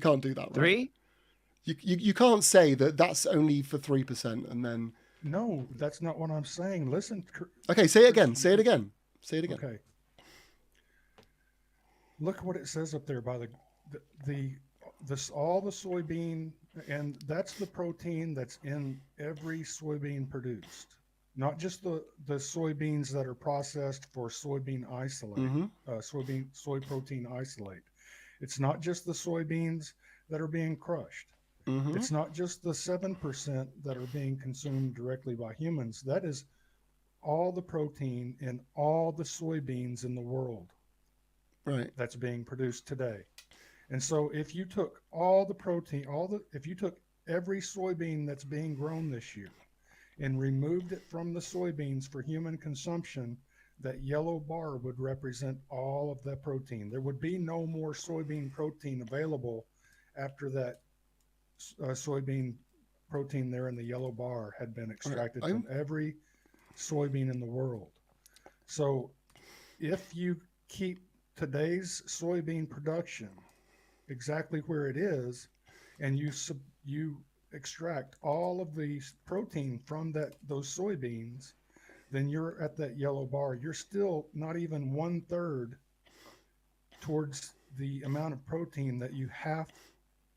can't do that. Right? 3? You can't say that that's only for 3% and then. No, that's not what I'm saying. Listen. Okay, say it again. Say it again. Okay. Look what it says up there by all the soybean, and that's the protein that's in every soybean produced, not just the soybeans that are processed for soybean isolate, soy protein isolate. It's not just the soybeans that are being crushed. It's not just the 7% that are being consumed directly by humans. That is all the protein in all the soybeans in the world, right, that's being produced today. And so if you took all the protein, if you took every soybean that's being grown this year and removed it from the soybeans for human consumption, that yellow bar would represent all of that protein. There would be no more soybean protein available after that soybean protein there in the yellow bar had been extracted from every soybean in the world. So if you keep today's soybean production exactly where it is, and you extract all of the protein from those soybeans, then you're at that yellow bar. You're still not even 1/3 towards the amount of protein that you have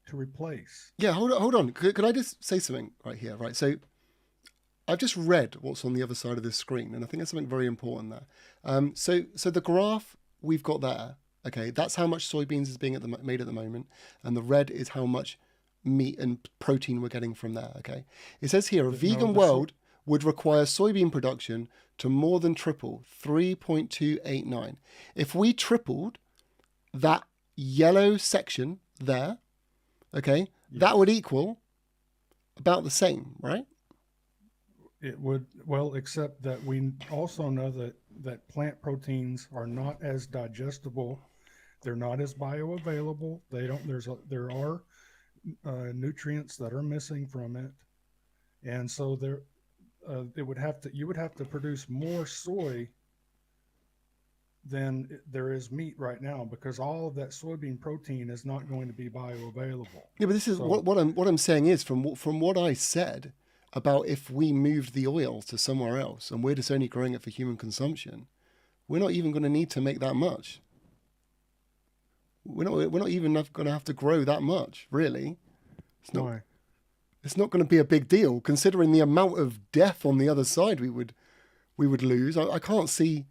to replace. Yeah, hold on. Could I just say something right here? Right. So I've just read what's on the other side of this screen, and I think there's something very important there. So the graph we've got there, okay, that's how much soybeans is being made at the moment, and the red is how much meat and protein we're getting from there. Okay, it says here a vegan world would require soybean production to more than triple, 3.289. If we tripled that yellow section there, okay, that would equal about the same, right? It would, well, except that we also know that plant proteins are not as digestible. They're not as bioavailable. There are nutrients that are missing from it, and so you would have to produce more soy than there is meat right now, because all of that soybean protein is not going to be bioavailable. Yeah, but this is what I'm saying is from what I said about if we moved the oil to somewhere else and we're just only growing it for human consumption, we're not even going to need to make that much. We're not even going to have to grow that much, really. Why? It's not going to be a big deal considering the amount of death on the other side we would lose. I can't see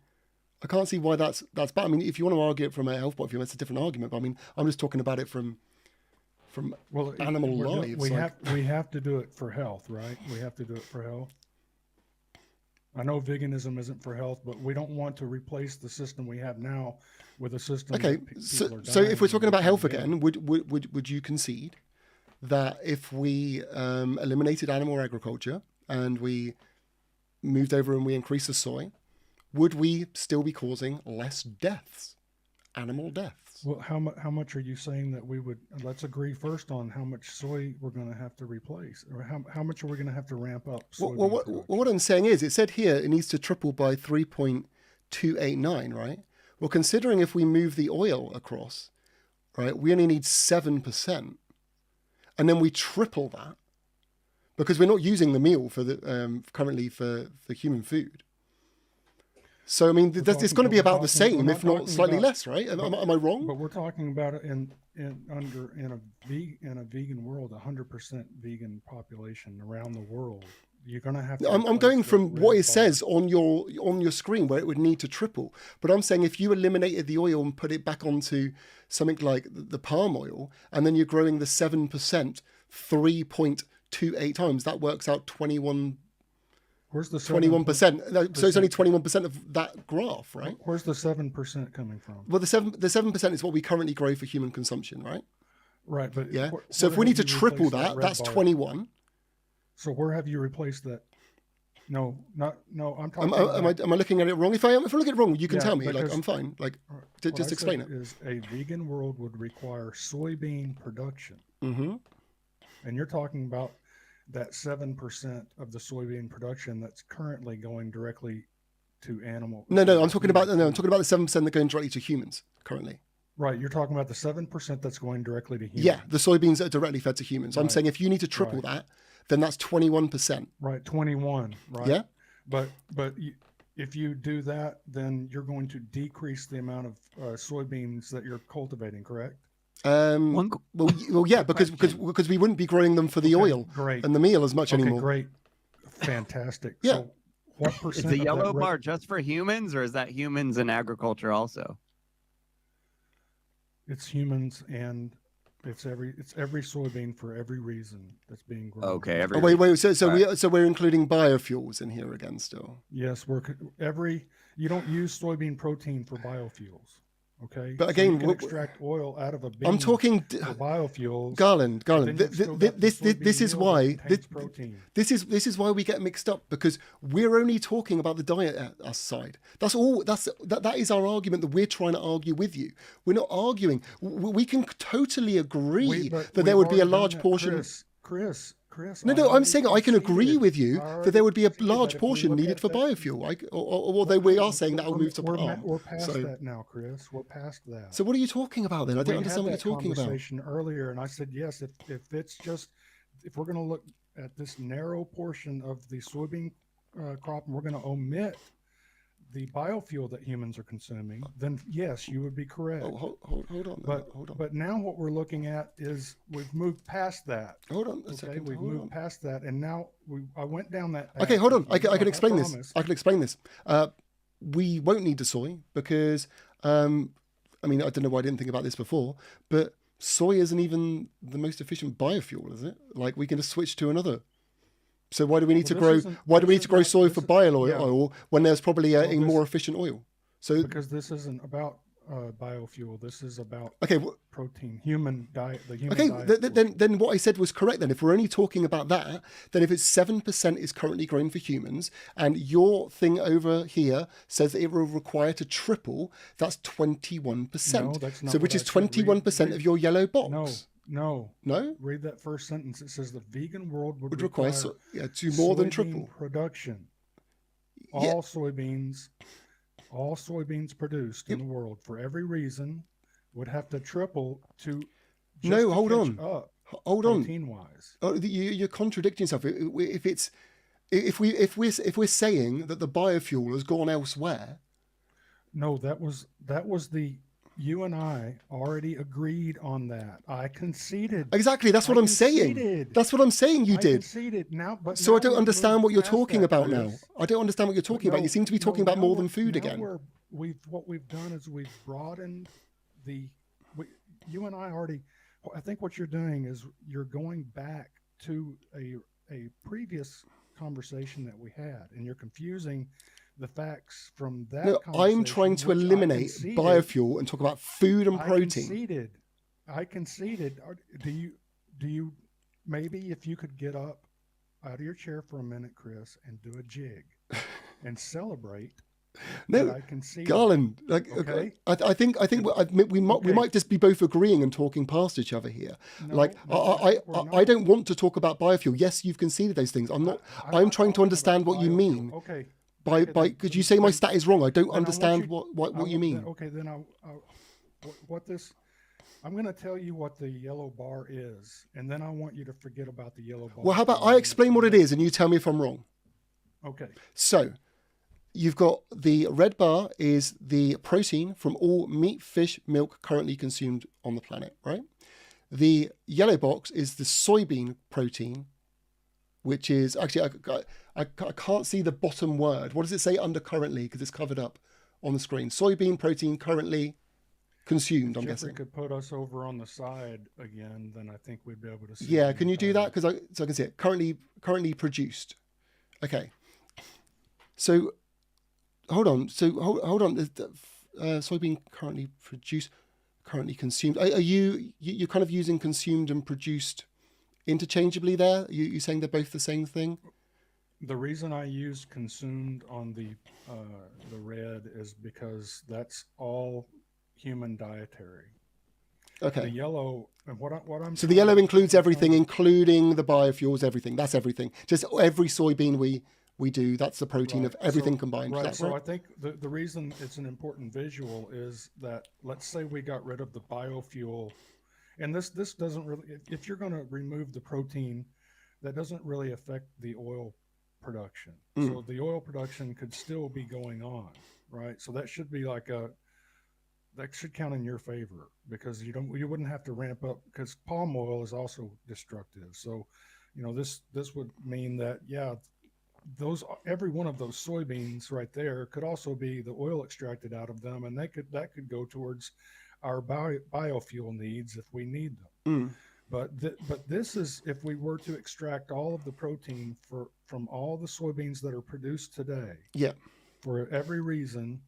why that's bad. I mean, if you want to argue it from a health point of view, that's a different argument. But I mean, I'm just talking about it from animal lives. We have to do it for health, right? We have to do it for health. I know veganism isn't for health, but we don't want to replace the system we have now with a system. Okay, so if we're talking about health again, would you concede that if we eliminated animal agriculture and we moved over and we increased the soy, would we still be causing less deaths, animal deaths? Well, how much are you saying that we would? Let's agree first on how much soy we're going to have to replace, or how much are we going to have to ramp up? What I'm saying is, it said here it needs to triple by 3.289, right? Well, considering if we move the oil across, right, we only need 7%, and then we triple that because we're not using the meal for the currently for human food. So I mean, it's going to be about the same, if not slightly less, right? Am I wrong? But we're talking about it in a vegan world, 100% vegan population around the world. You're going to have to. I'm replace going the from red what it bar. says on your screen where it would need to triple. But I'm saying if you eliminated the oil and put it back onto something like the palm oil, and then you're growing the 7% 3.28 times, that works out 21%. Where's the 21%. No, so it's only 21% of that graph, right? Where's the 7% coming from? Well, the 7% is what we currently grow for human consumption, right? Right, but Yeah. So if we need to triple that, that's 21. So where have you replaced that? No. I'm talking. Am I looking at it wrong? If I look at it wrong, you can Yeah, tell me. Like because- I'm fine. Like What just I explain said it. Is a vegan world would require soybean production, Mm-hmm. and you're talking about that 7% of the soybean production that's currently going directly to animal. No, I'm talking about the 7% that are going directly to humans currently. Right, you're talking about the 7% that's going directly to humans. Yeah, the soybeans that are directly fed to humans. I'm Right. saying if you need to triple that, then that's 21%. Right, 21. Right. Yeah. But if you do that, then you're going to decrease the amount of soybeans that you're cultivating. Correct? Well, yeah, because we wouldn't be growing them for the oil Great. and the meal as much anymore. Great. Fantastic. Yeah. So what Is percent the of yellow that bar just for humans, or is that humans and agriculture also? It's humans, and it's every soybean for every reason that's being grown. Okay, Oh, wait. So Right. we're including biofuels in here again still. Yes, you don't use soybean protein for biofuels. Okay. But So again, you can extract oil out of a bean. I'm talking for biofuels. Garland. then you've still got the This soybean is meal why that contains protein. this is why we get mixed up, because we're only talking about the diet side. That's all. That is our argument that we're trying to argue with you. We're not arguing. We can totally agree that there would be a large portion. Chris. No, I'm saying I can agree with you I that there would be a conceded that large if we portion look needed at for that- biofuel. Although we are saying that will move to palm. We're past So- that now, Chris. We're past that. So what are you talking about then? I don't We understand had what you're that talking about. conversation earlier, and I said yes. If we're going to look at this narrow portion of the soybean crop, and we're going to omit the biofuel that humans are consuming, then yes, you would be correct. Oh, hold on. Hold on. But now what we're looking at is we've moved past that. Hold on a Okay, second. we've Hold moved on. past that, and now I went down that path. Okay, hold on. I with you. can explain this. promise. I can explain this. We won't need the soy because, I don't know why I didn't think about this before, but soy isn't even the most efficient biofuel, is it? Like we can just switch to another. So why do we need to grow? Why do we need to grow soy for oil when there's probably a more efficient oil? So because this isn't about biofuel. This is about okay, protein, human diet. The human okay. diet. Then what I said was correct. Then if we're only talking about that, then if it's 7% is currently grown for humans, and your thing over here says that it will require to triple, that's 21%. No, that's not so what which I is said. 21% of your yellow box. No. No? Read that first sentence. It says the vegan world would require require to more than soybean triple. production. Yeah. All soybeans produced in the world for every reason would have to triple to. No, hold on. Hold on. Protein wise. Oh, you're contradicting yourself. If we're saying that the biofuel has gone elsewhere. No, that was the. You and I already agreed on that. I conceded. Exactly, that's what I'm saying. That's what I'm saying. You did. Conceded now, but so now I don't we've understand moved what you're past talking that, about Chris. now. I don't understand what you're talking about. You seem to be talking about now more than we're- food now again. What we've done is we've broadened you and I already. I think what you're doing is you're going back to a previous conversation that we had, and you're confusing the facts from that. No, I'm trying to eliminate biofuel and talk about food and protein. I conceded. Do you maybe if you could get up out of your chair for a minute, Chris, and do a jig and celebrate? No, I conceded. Garland. Okay. I think we might just be both agreeing and talking past each other here. No, I don't want to talk about biofuel. Yes, you've conceded those things. I'm trying to understand what you mean. Okay. Could you say my stat is wrong? I don't understand what you mean. Okay, then I'm going to tell you what the yellow bar is, and then I want you to forget about the yellow bar. Well, how about I explain what it is and you tell me if I'm wrong? Okay. So, you've got the red bar is the protein from all meat, fish, milk currently consumed on the planet, right? The yellow box is the soybean protein which is actually, I can't see the bottom word. What does it say under currently? Because it's covered up on the screen. Soybean protein currently consumed, I'm Jeffrey guessing. could put us over on the side again, then I think we'd be able to see. Yeah, the can you do entire- that? So I can see it. Currently produced. Okay. So hold on. So hold on. Soybean currently produced, currently consumed. Are you're kind of using consumed and produced interchangeably there? You saying they're both the same thing? The reason I use consumed on the red is because that's all human dietary. Okay. The yellow, and what I'm So the trying yellow to- includes I'm everything, trying to- including the biofuels, everything. That's everything. Just every soybean we do, that's the protein Right. of everything So- combined. Right. Is that So right? I think the reason it's an important visual is that, let's say we got rid of the biofuel, and this doesn't really, if you're going to remove the protein, that doesn't really affect the oil production. So the oil production could still be going on, right? So that should be that should count in your favor, because you wouldn't have to ramp up, because palm oil is also destructive. So, this would mean that, yeah, every one of those soybeans right there could also be the oil extracted out of them, and that could go towards our biofuel needs if we need them. But this is, if we were to extract all of the protein from all the soybeans that are produced today, Yeah. for every reason,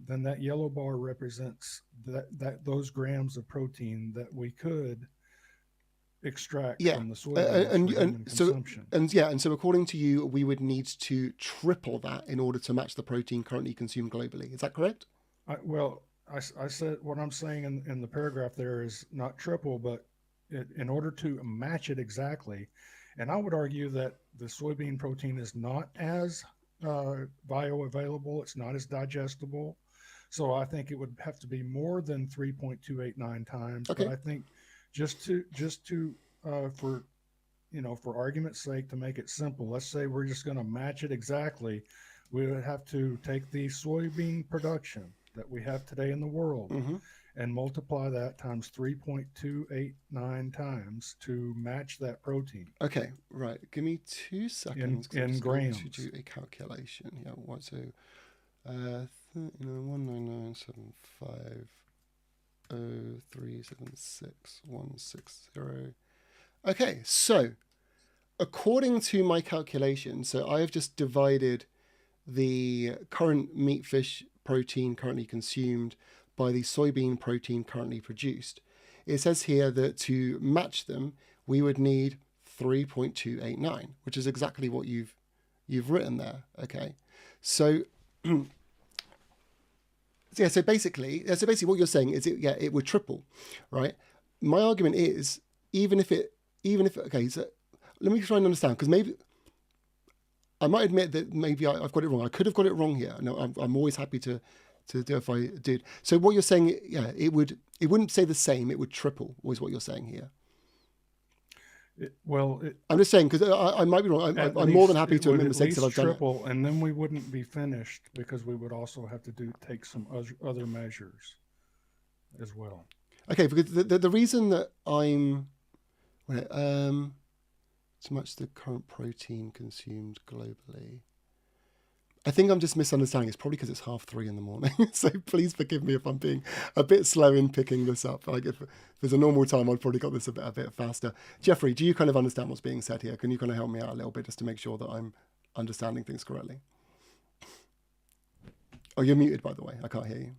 then that yellow bar represents those grams of protein that we could extract from the soybeans for human consumption. And so according to you, we would need to triple that in order to match the protein currently consumed globally. Is that correct? I said, what I'm saying in the paragraph there is not triple, but in order to match it exactly. And I would argue that the soybean protein is not as bioavailable. It's not as digestible. So I think it would have to be more than 3.289 times. Okay. But I think just to for argument's sake, to make it simple, let's say we're just going to match it exactly. We would have to take the soybean production that we have today in the world and multiply that times 3.289 times to match that protein. Okay, right. Give me 2 seconds. In grams. To do a calculation. Yeah, what? So, 199.750376.160. Okay, so according to my calculation, so I have just divided the current meat fish protein currently consumed by the soybean protein currently produced. It says here that to match them, we would need 3.289, which is exactly what you've written there. Okay, so so basically what you're saying is it would triple, right? My argument is even if okay, so let me try and understand, because maybe I might admit that maybe I've got it wrong. I could have got it wrong here. No, I'm always happy to do if I did. So what you're saying, yeah, it wouldn't say the same. It would triple, was what you're saying here. I'm just saying, because I might be wrong. I'm more than happy to admit mistakes that I've done. Triple, and then we wouldn't be finished, because we would also have to take some other measures as well. Okay, because the reason that I'm to match the current protein consumed globally, I think I'm just misunderstanding. It's probably because it's 3:30 in the morning. So please forgive me if I'm being a bit slow in picking this up. Like if there's a normal time, I'd probably got this a bit faster. Jeffrey, do you kind of understand what's being said here? Can you kind of help me out a little bit just to make sure that I'm understanding things correctly? Oh, you're muted, by the way. I can't hear you.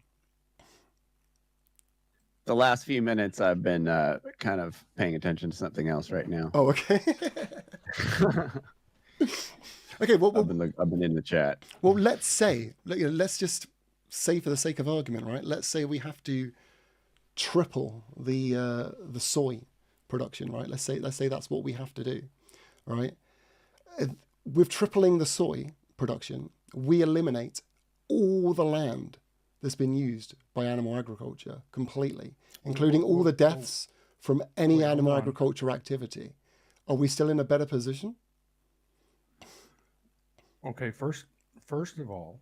The last few minutes, I've been kind of paying attention to something else right now. Oh, okay. Okay, well, I've been in the chat. Well, let's just say for the sake of argument, right? Let's say we have to triple the soy production, right? Let's say that's what we have to do, right? With tripling the soy production, we eliminate all the land that's been used by animal agriculture completely, including all the deaths from any animal agriculture activity. Are we still in a better position? Okay, first of all,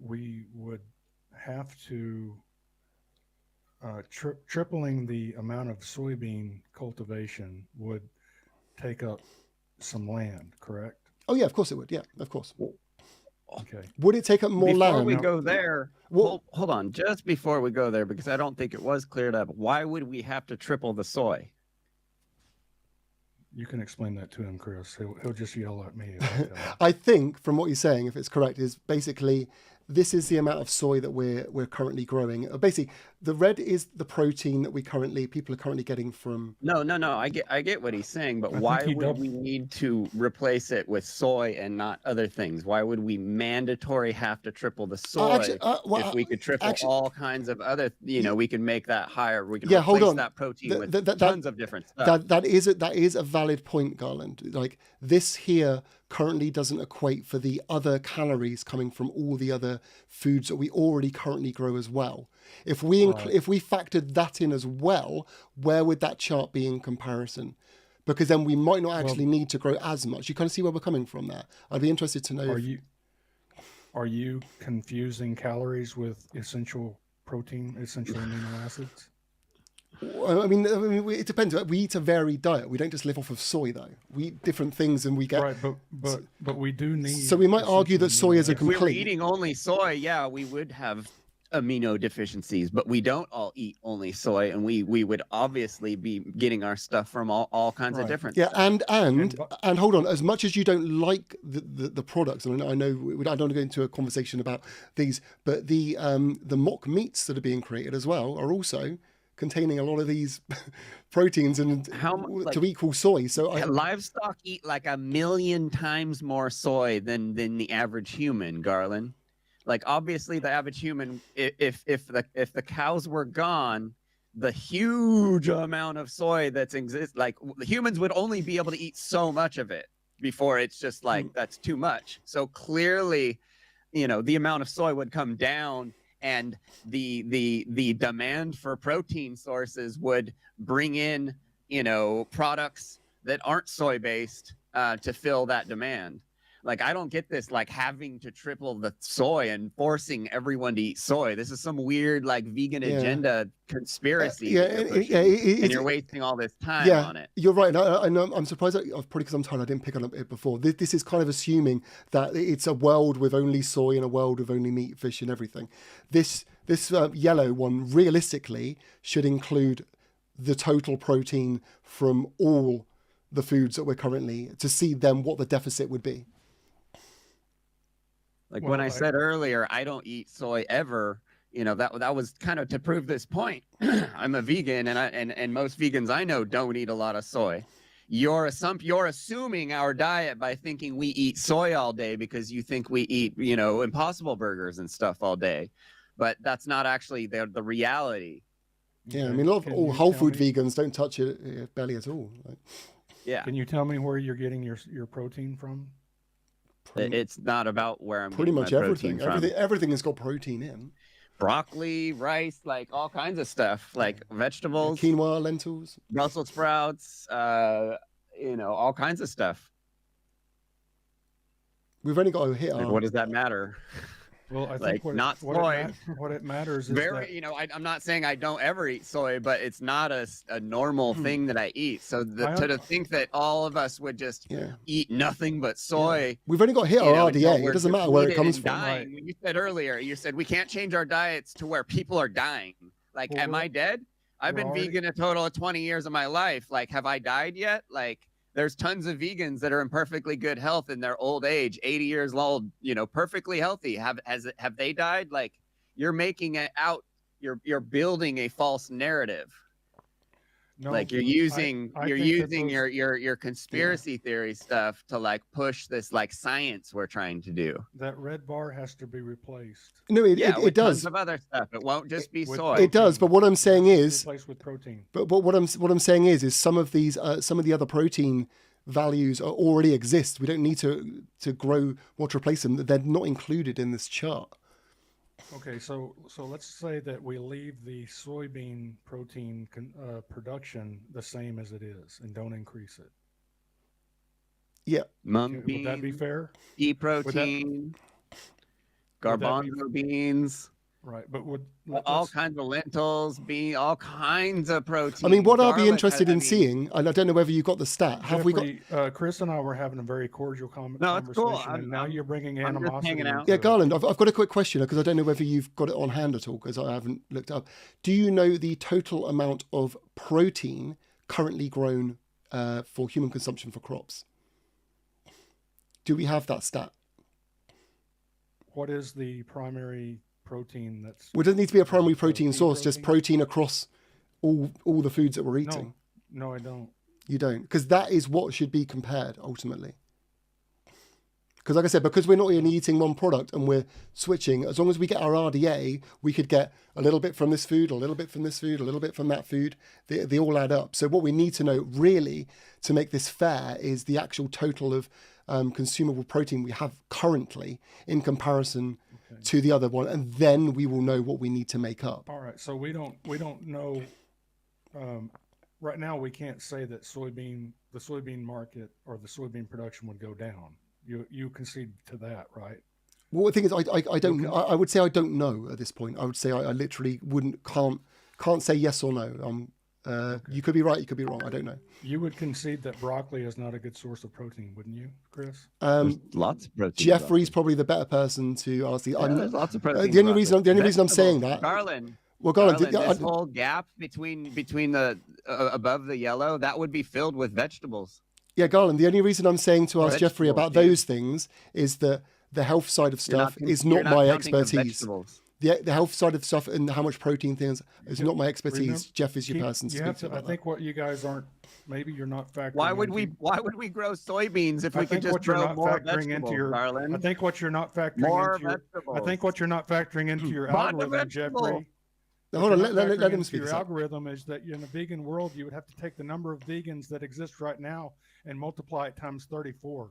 we would have to tripling the amount of soybean cultivation would take up some land, correct? Oh yeah, of course it would. Yeah, of course. Okay. Would it take up more Before land? we go there, Well- hold on, just before we go there, because I don't think it was cleared up. Why would we have to triple the soy? You can explain that to him, Chris. He'll just yell at me. If I tell him. I think from what you're saying, if it's correct, is basically this is the amount of soy that we're currently growing. Basically, the red is the protein that people are currently getting from. No. I get what he's saying, but I think why he would we need to replace it with soy and not other things? Why would we mandatory have to triple the soy if we could triple all kinds of other? We can make that higher. We can replace that protein with tons of different stuff. That is a valid point, Garland. Like this here currently doesn't equate for the other calories coming from all the other foods that we already currently grow as well. If we if we factored that in as well, where would that chart be in comparison? Because then we might not actually need to grow as much. You kind of see where we're coming from there. I'd be interested to know. Are you confusing calories with essential protein, essential amino acids? I mean, it depends. We eat a varied diet. We don't just live off of soy, though. We eat different things, and we get right. But we do need. So we might argue that soy is a complete. If we were eating only soy, yeah, we would have amino deficiencies. But we don't all eat only soy, and we would obviously be getting our stuff from all kinds of different. Yeah, stuff. and hold on. As much as you don't like the products, and I know I don't want to go into a conversation about these, but the mock meats that are being created as well are also containing a lot of these proteins and to equal soy. So livestock eat like 1,000,000 times more soy than the average human, Garland. Like obviously the average human, if the cows were gone, the huge amount of soy that's exists, like the humans would only be able to eat so much of it before it's just like that's too much. So clearly, the amount of soy would come down. And the demand for protein sources would bring in, products that aren't soy based to fill that demand. Like I don't get this like having to triple the soy and forcing everyone to eat soy. This is some weird like vegan agenda conspiracy. And you're wasting all this time on it. You're right. I'm surprised probably because I'm tired. I didn't pick on it before. This is kind of assuming that it's a world with only soy and a world with only meat, fish, and everything. This yellow one realistically should include the total protein from all the foods that we're currently to see then what the deficit would be. Like when I said earlier, I don't eat soy ever. That was kind of to prove this point. I'm a vegan, and most vegans I know don't eat a lot of soy. You're assuming our diet by thinking we eat soy all day because you think we eat Impossible Burgers and stuff all day, but that's not actually the reality. Yeah, I mean a lot of all whole food vegans don't touch your belly at all. Yeah. Can you tell me where you're getting your protein from? It's not about where I'm pretty much everything. From. Everything has got protein in. Broccoli, rice, like all kinds of stuff, like vegetables, quinoa, lentils, Brussels sprouts, all kinds of stuff. We've only got to hit our... What does that matter? Well, I think what it matters is I'm not saying I don't ever eat soy, but it's not a normal thing that I eat. So to think that all of us would just eat nothing but soy. We've only got to hit our RDA. It doesn't matter where it comes from. Right. You said earlier, we can't change our diets to where people are dying. Like, am I dead? I've been vegan a total of 20 years of my life. Like, have I died yet? Like, there's tons of vegans that are in perfectly good health in their old age, 80 years old, perfectly healthy. Have they died? Like you're making it out. You're building a false narrative. No, like you're using your conspiracy theory stuff to like push this like science we're trying to do. That red bar has to be replaced. No, it does. Tons of other stuff. It won't just be soy. It does, but what I'm saying is replaced with protein. But what I'm saying is some of these some of the other protein values already exist. We don't need to grow or to replace them. They're not included in this chart. Okay, so let's say that we leave the soybean protein production the same as it is and don't increase it. Yeah. Would that be fair? Pea protein, garbanzo beans. Right, but all kinds of lentils, beans, all kinds of protein. I mean, what I'll be Garlic, interested in seeing, and I don't know whether you got the stat. Have we got? Jeffrey, Chris and I were having a very cordial No, it's cool. conversation, and now you're bringing I'm just animosity hanging out. into Yeah, it. Garland, I've got a quick question because I don't know whether you've got it on hand at all because I haven't looked up. Do you know the total amount of protein currently grown for human consumption for crops? Do we have that stat? What is the primary protein that's... Well, it doesn't need to be a primary protein source, just protein across all the foods that we're eating. No, I don't. You don't, because that is what should be compared ultimately. Because like I said, because we're not only eating one product and we're switching, as long as we get our RDA, we could get a little bit from this food, a little bit from this food, a little bit from that food. They all add up. So what we need to know really to make this fair is the actual total of consumable protein we have currently in comparison to the other one. And then we will know what we need to make up. All right. So we don't know. Right now, we can't say that the soybean market or the soybean production would go down. You concede to that, right? Well, the thing is, I don't. I would say I don't know at this point. I would say I literally can't say yes or no. You could be right. You could be wrong. I don't know. You would concede that broccoli is not a good source of protein, wouldn't you, Chris? Lots of protein. Jeffrey's probably the better person to ask the. There's lots of protein. The only reason I'm saying that. Garland. Well, Garland, this whole gap between the above the yellow, that would be filled with vegetables. Yeah, Garland, the only reason I'm saying to ask Jeffrey about yeah. those things is that the health side of stuff is not my expertise. The health side of stuff and how much protein things is not my expertise. Jeff is your person to speak to about I think what you guys aren't, maybe you're not factoring. Why would we grow soybeans if we could just grow more vegetables, Garland? I think what you're not factoring into your algorithm, Jeffrey. Now, hold on, let him speak. Your algorithm is that in a vegan world, you would have to take the number of vegans that exist right now and multiply it times 34.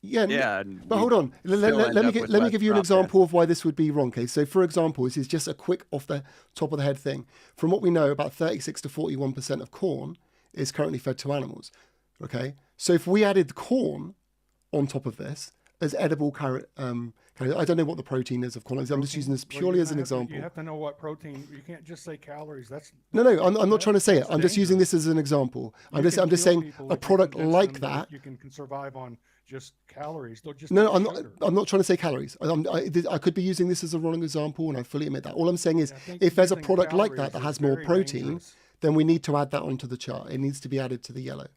Yeah. But hold on. Let me give you an example of why this would be wrong. Okay, so for example, this is just a quick off the top of the head thing. From what we know, about 36 to 41% of corn is currently fed to animals. Okay, so if we added corn on top of this as edible carrot, I don't know what the protein is of corn. I'm just using this purely as an example. You have to know what protein. You can't just say calories. I'm not trying to say it. I'm just using this as an example. I'm just saying a product like that. You can survive on just calories. I'm not trying to say calories. I could be using this as a wrong example, and I fully admit that. All I'm saying is, if there's a product like that has more protein, then we need to add that onto the chart. It needs to be added to the yellow.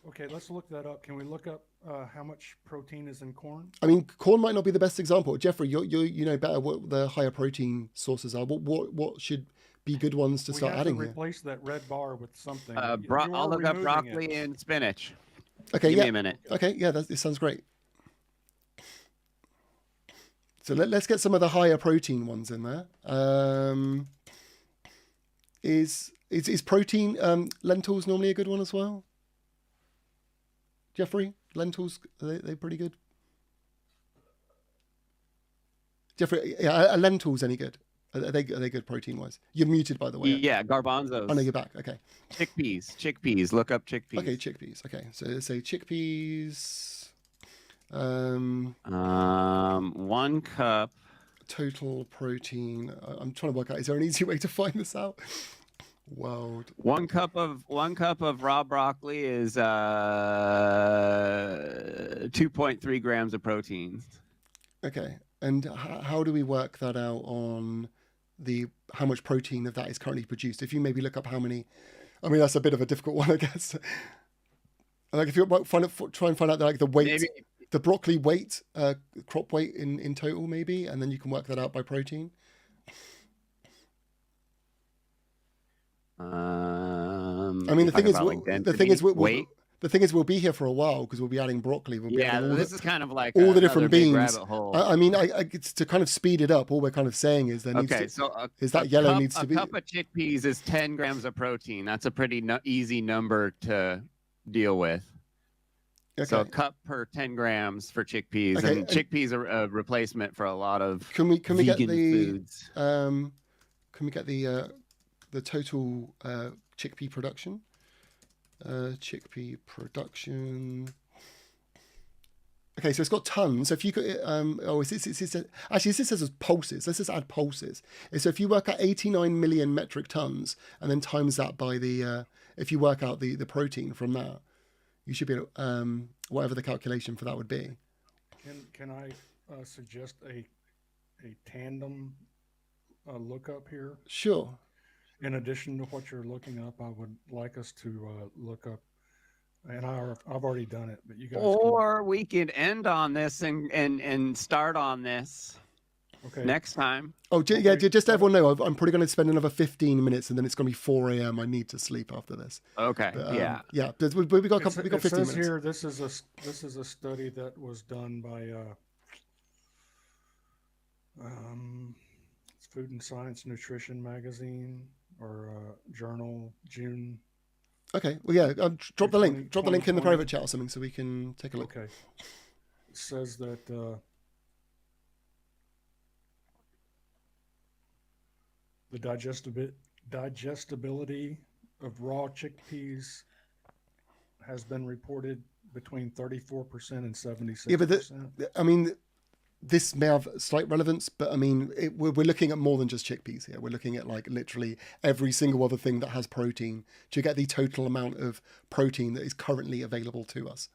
Okay, let's look that up. Can we look up how much protein is in corn? I mean, corn might not be the best example. Jeffrey, you know better what the higher protein sources are. What should be good ones to start adding here? Replace that red bar with something. I'll look up broccoli and spinach. Okay, Give me a minute. Okay, yeah, this sounds great. So let's get some of the higher protein ones in there. Is protein lentils normally a good one as well? Jeffrey, lentils, are they pretty good? Jeffrey, are lentils any good? Are they good protein wise? You're muted, by the way. Yeah, garbanzos. Oh no, you're back. Okay. Chickpeas. Look up chickpeas. Okay, chickpeas. Okay, so let's say chickpeas. 1 cup. Total protein. I'm trying to work out. Is there an easy way to find this out? World. 1 cup of raw broccoli is 2.3 grams of protein. Okay, and how do we work that out on how much protein of that is currently produced? If you maybe look up how many, I mean that's a bit of a difficult one, I guess. Like if you try and find out like the weight, maybe. The broccoli weight, crop weight in total, maybe, and then you can work that out by protein. I mean, the thing is, we'll be here for a while because we'll be adding broccoli. We'll be adding this is kind of like all the different beans. I mean, it's to kind of speed it up. All we're kind of saying is that yellow needs to be. A cup of chickpeas is 10 grams of protein. That's a pretty easy number to deal with. Okay. So a cup per 10 grams for chickpeas, and chickpeas are a replacement for a lot of vegan foods. Can we get the total chickpea production? Okay, so it's got tons. So if you could, actually, this says as pulses. Let's just add pulses. So if you work out 89 million metric tons and then times that by if you work out the protein from that, you should be whatever the calculation for that would be. Can I suggest a tandem lookup here? Sure. In addition to what you're looking up, I would like us to look up, and I've already done it, but you guys Or we could end on this and start on this okay. next time. Oh, yeah, just to everyone know, I'm probably going to spend another 15 minutes and then it's going to be 4 a.m. I need to sleep after this. Okay. But, yeah. Yeah, we got 15 it says minutes. Here, this is a study that was done by it's Food and Science Nutrition magazine or journal, June. Okay, well, yeah, drop the link. Drop the link in the 2020. private chat or something so we can take a look. Okay. It says that the digestibility of raw chickpeas has been reported between 34% and 76%. Yeah, but I mean, this may have slight relevance, but I mean, we're looking at more than just chickpeas here. We're looking at like literally every single other thing that has protein to get the total amount of protein that is currently available to us.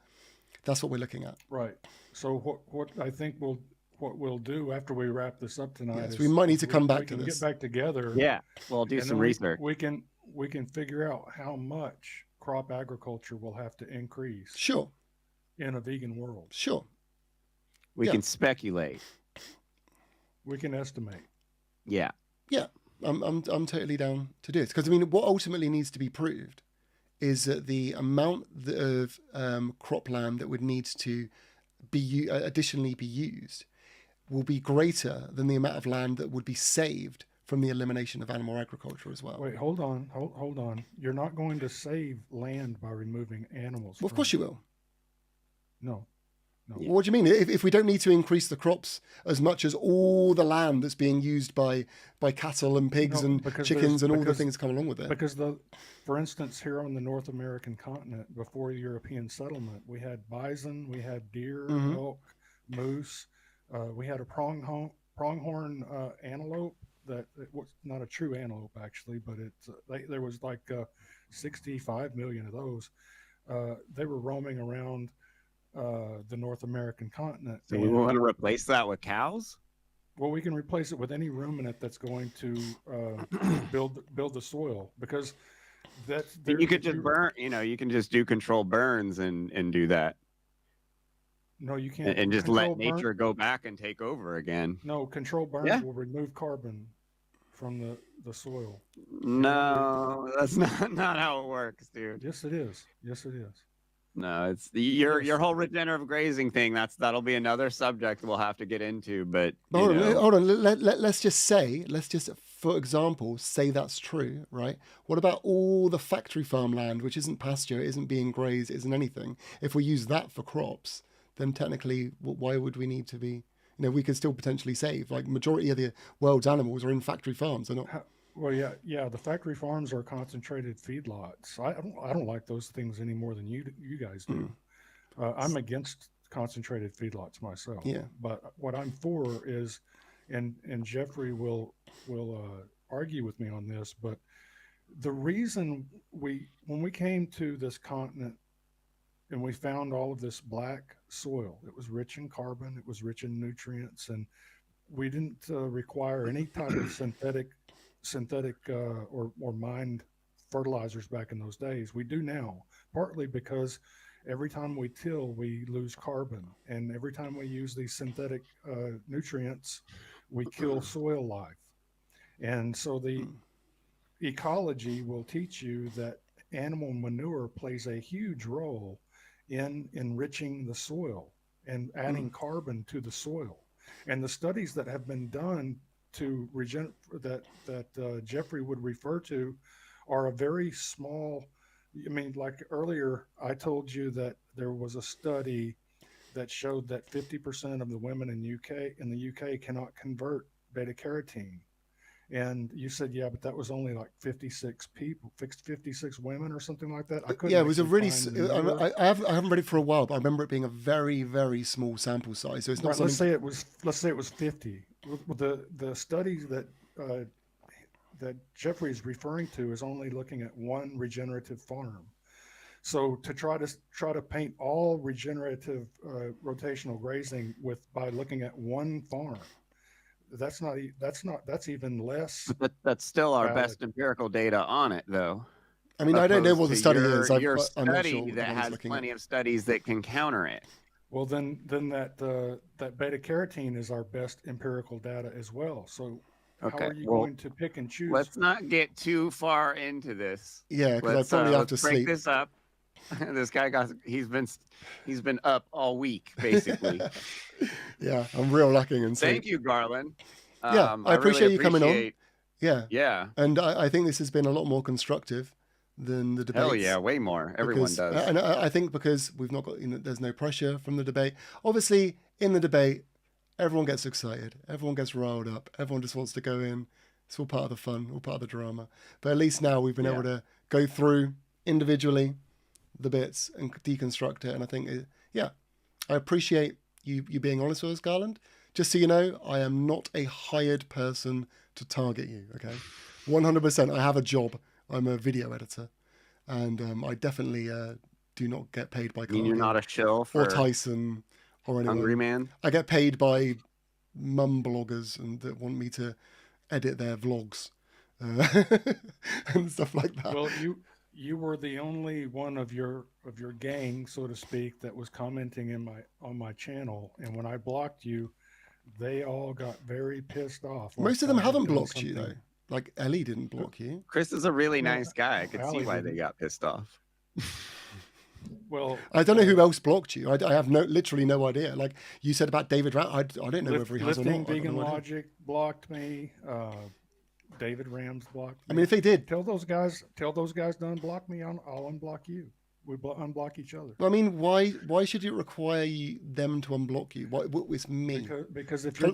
That's what we're looking at. Right. So what I think what we'll do after we wrap this up tonight is we might need to come back to this. Get back together. Yeah. We'll do and some then research. We can figure out how much crop agriculture will have to increase. Sure. In a vegan world. Sure. We can speculate. We can estimate. Yeah. Yeah. I'm totally down to do it, because I mean, what ultimately needs to be proved is that the amount of cropland that would need to be additionally be used will be greater than the amount of land that would be saved from the elimination of animal agriculture as well. Wait, hold on. You're not going to save land by removing animals. Well, of course you will. No. What do you mean? If we don't need to increase the crops as much as all the land that's being used by cattle and pigs and chickens and all the things that come along with it? Because for instance, here on the North American continent, before European settlement, we had bison, we had deer, elk, moose, we had a pronghorn antelope. That it was not a true antelope actually, but there was like 65 million of those. They were roaming around the North American continent. So we want to replace that with cows? Well, we can replace it with any ruminant that's going to build the soil, because you could just burn. You can just do controlled burns and do that. No, you can't. And just let nature go back and take over again. No, controlled burns will remove carbon from the soil. No, that's not how it works, dude. Yes, it is. No, it's your whole regenerative grazing thing. That'll be another subject we'll have to get into. But hold on. Let's just for example, say that's true, right? What about all the factory farmland, which isn't pasture, isn't being grazed, isn't anything? If we use that for crops, then technically, why would we need to be? We could still potentially save. Like, majority of the world's animals are in factory farms. They're not. Well, yeah. The factory farms are concentrated feedlots. I don't like those things any more than you guys do. I'm against concentrated feedlots myself. Yeah. But what I'm for is, and Jeffrey will argue with me on this, but the reason when we came to this continent and we found all of this black soil, it was rich in carbon, it was rich in nutrients, and we didn't require any type of synthetic or mined fertilizers back in those days. We do now, partly because every time we till, we lose carbon, and every time we use these synthetic nutrients, we kill soil life. And so the ecology will teach you that animal manure plays a huge role in enriching the soil and adding carbon to the soil. And the studies that have been done to that Jeffrey would refer to are a very small. I mean, like earlier, I told you that there was a study that showed that 50% of the women in the UK cannot convert beta carotene, And you said, yeah, but that was only like 56 people, 56 women or something like that. I couldn't. Yeah, it was a actually really. find the number. I haven't read it for a while, but I remember it being a very, very small sample size. So it's not Right, something. let's say it was 50. Well, the study that Jeffrey is referring to is only looking at one regenerative farm. So to try to paint all regenerative rotational grazing by looking at one farm, that's even less But that's still our valid. best empirical data on it, though. I mean, I don't know Opposed what the to study is. Your I'm not study sure what that everyone's has looking plenty at. of studies that can counter it. Well, then that beta carotene is our best empirical data as well. So how Okay, are you well, going to pick and choose? Let's not get too far into this. Yeah, because I Let's probably have to let's break sleep. this up. This guy he's been up all week basically. Yeah, I'm real lacking in sleep. Thank you, Garland. Yeah, I appreciate really you coming on. appreciate- Yeah, Yeah, and I think this has been a lot more constructive than the debates. hell yeah, way more. Everyone because, does. and I think because we've not got, there's no pressure from the debate. Obviously, in the debate, everyone gets excited, everyone gets riled up, everyone just wants to go in. It's all part of the fun, all part of the drama. But at least now we've been able to go through individually the bits and deconstruct it. And I think, I appreciate you being honest with us, Garland. Just so you know, I am not a hired person to target you, okay? 100%. I have a job. I'm a video editor. And I definitely do not get paid by I mean, you're not a shill for or Tyson or anyone. Hungry Man. I get paid by mum bloggers and that want me to edit their vlogs and stuff like that. Well, you were the only one of your gang, so to speak, that was commenting on my channel, and when I blocked you, they all got very pissed off. Most of them haven't blocked you something. though. Like Ellie didn't block you. Chris is a really Well, nice guy. I could see Allie why they didn't. got pissed off. Well, I don't know who else blocked you. I have literally no idea. Like you said about David Ram, I don't know whether he has or Lifting not. I don't Vegan know what he- Logic blocked me. David Rams blocked me. I mean, if they did, Tell those guys to unblock me. I'll unblock you. We unblock each other. I mean, why should it require them to unblock you? What it's me? Because if you're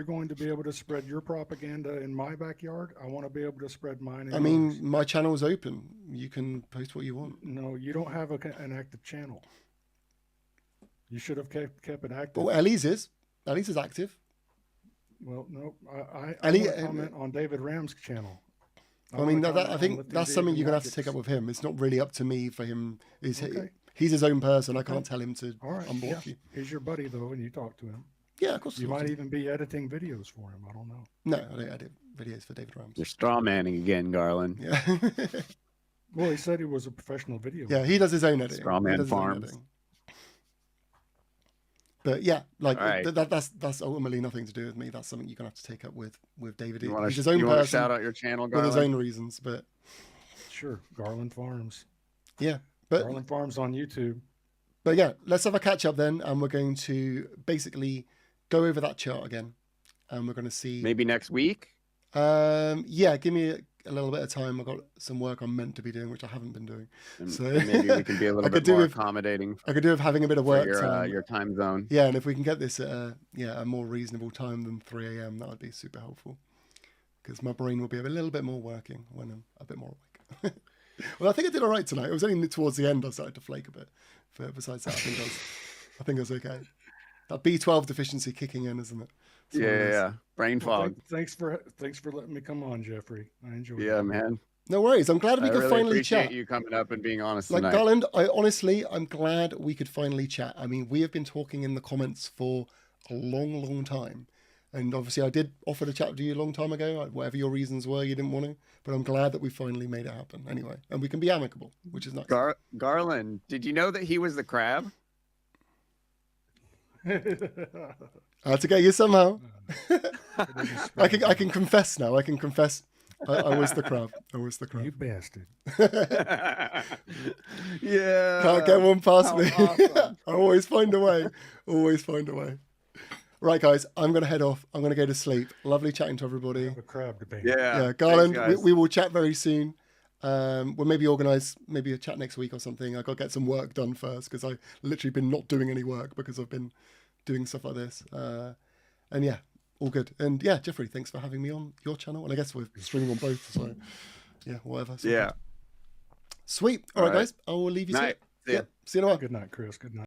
going to be able to spread your propaganda in my backyard, I want to be able to spread mine. I mean, my channel's open. You can post what you want. No, you don't have an active channel. You should have kept it active. Well, Ellie's is active. Well, no, I Ellie- want to comment on David Ram's channel. I mean, wanna I comment on think Lifting that's something Vegan you're gonna have to Logics. take up with him. It's not really up to me for him. Okay. He's his own person. I can't tell him to All right, unblock yeah. you. He's your buddy though, and you talk to him. Yeah, of course. You I might do. even be editing videos for him. I don't know. No, I don't edit videos for David Rams. You're straw manning again, Garland. Yeah. Well, he said he was a professional video. Yeah, he does his own editing. Strawman He does his own Farms. editing. But yeah, like All right. that's ultimately nothing to do with me. That's something you're gonna have to take up with David. You want He's his to own person shout out your channel, with Garland? his own reasons. But Sure, Garland Farms. yeah, but Garland Farms on YouTube. yeah, let's have a catch up then, and we're going to basically go over that chart again, and we're going to see. Maybe next week. Yeah, give me a little bit of time. I've got some work I'm meant to be doing, which I haven't been doing. And So maybe we can be a little I could bit do more with- accommodating I could do with having a bit of for work your time. your time zone. Yeah, and if we can get this at a more reasonable time than 3 a.m., that would be super helpful. Because my brain will be a little bit more working when I'm a bit more awake. Well, I think I did all right tonight. It was only towards the end I started to flake a bit. But besides that, I think I was okay. That B12 deficiency kicking in, isn't it? That's what it is. Yeah. Brain Well, fog. thanks for letting me come on, Jeffrey. I enjoyed Yeah, it. man. No worries. I'm glad we I could really finally appreciate chat. you coming up and being honest Like tonight. Garland, I'm glad we could finally chat. I mean, we have been talking in the comments for a long, long time. And obviously I did offer to chat with you a long time ago. Whatever your reasons were, you didn't want to. But I'm glad that we finally made it happen anyway. And we can be amicable, which is nice. Garland, did you know that he was the crab? I had to get you somehow. I can confess now. I can confess. I was the crab. I was the You crab. bastard. Yeah. Can't get one past How me. awesome. I always find a way. Always find a way. Right, guys, I'm going to head off. I'm going to go to sleep. Lovely chatting to everybody. Have a crab debate. Yeah. Yeah, Garland, Thanks, guys. we will chat very soon. We'll maybe organise maybe a chat next week or something. I've got to get some work done first because I've literally been not doing any work because I've been doing stuff like this. And yeah, all good. And yeah, Jeffrey, thanks for having me on your channel. And I guess we're streaming on both, so yeah, whatever. So Yeah. sweet. All right, guys, I will leave you to Night. it. See ya. Yeah, see you in a while. Good night, Chris. Good night.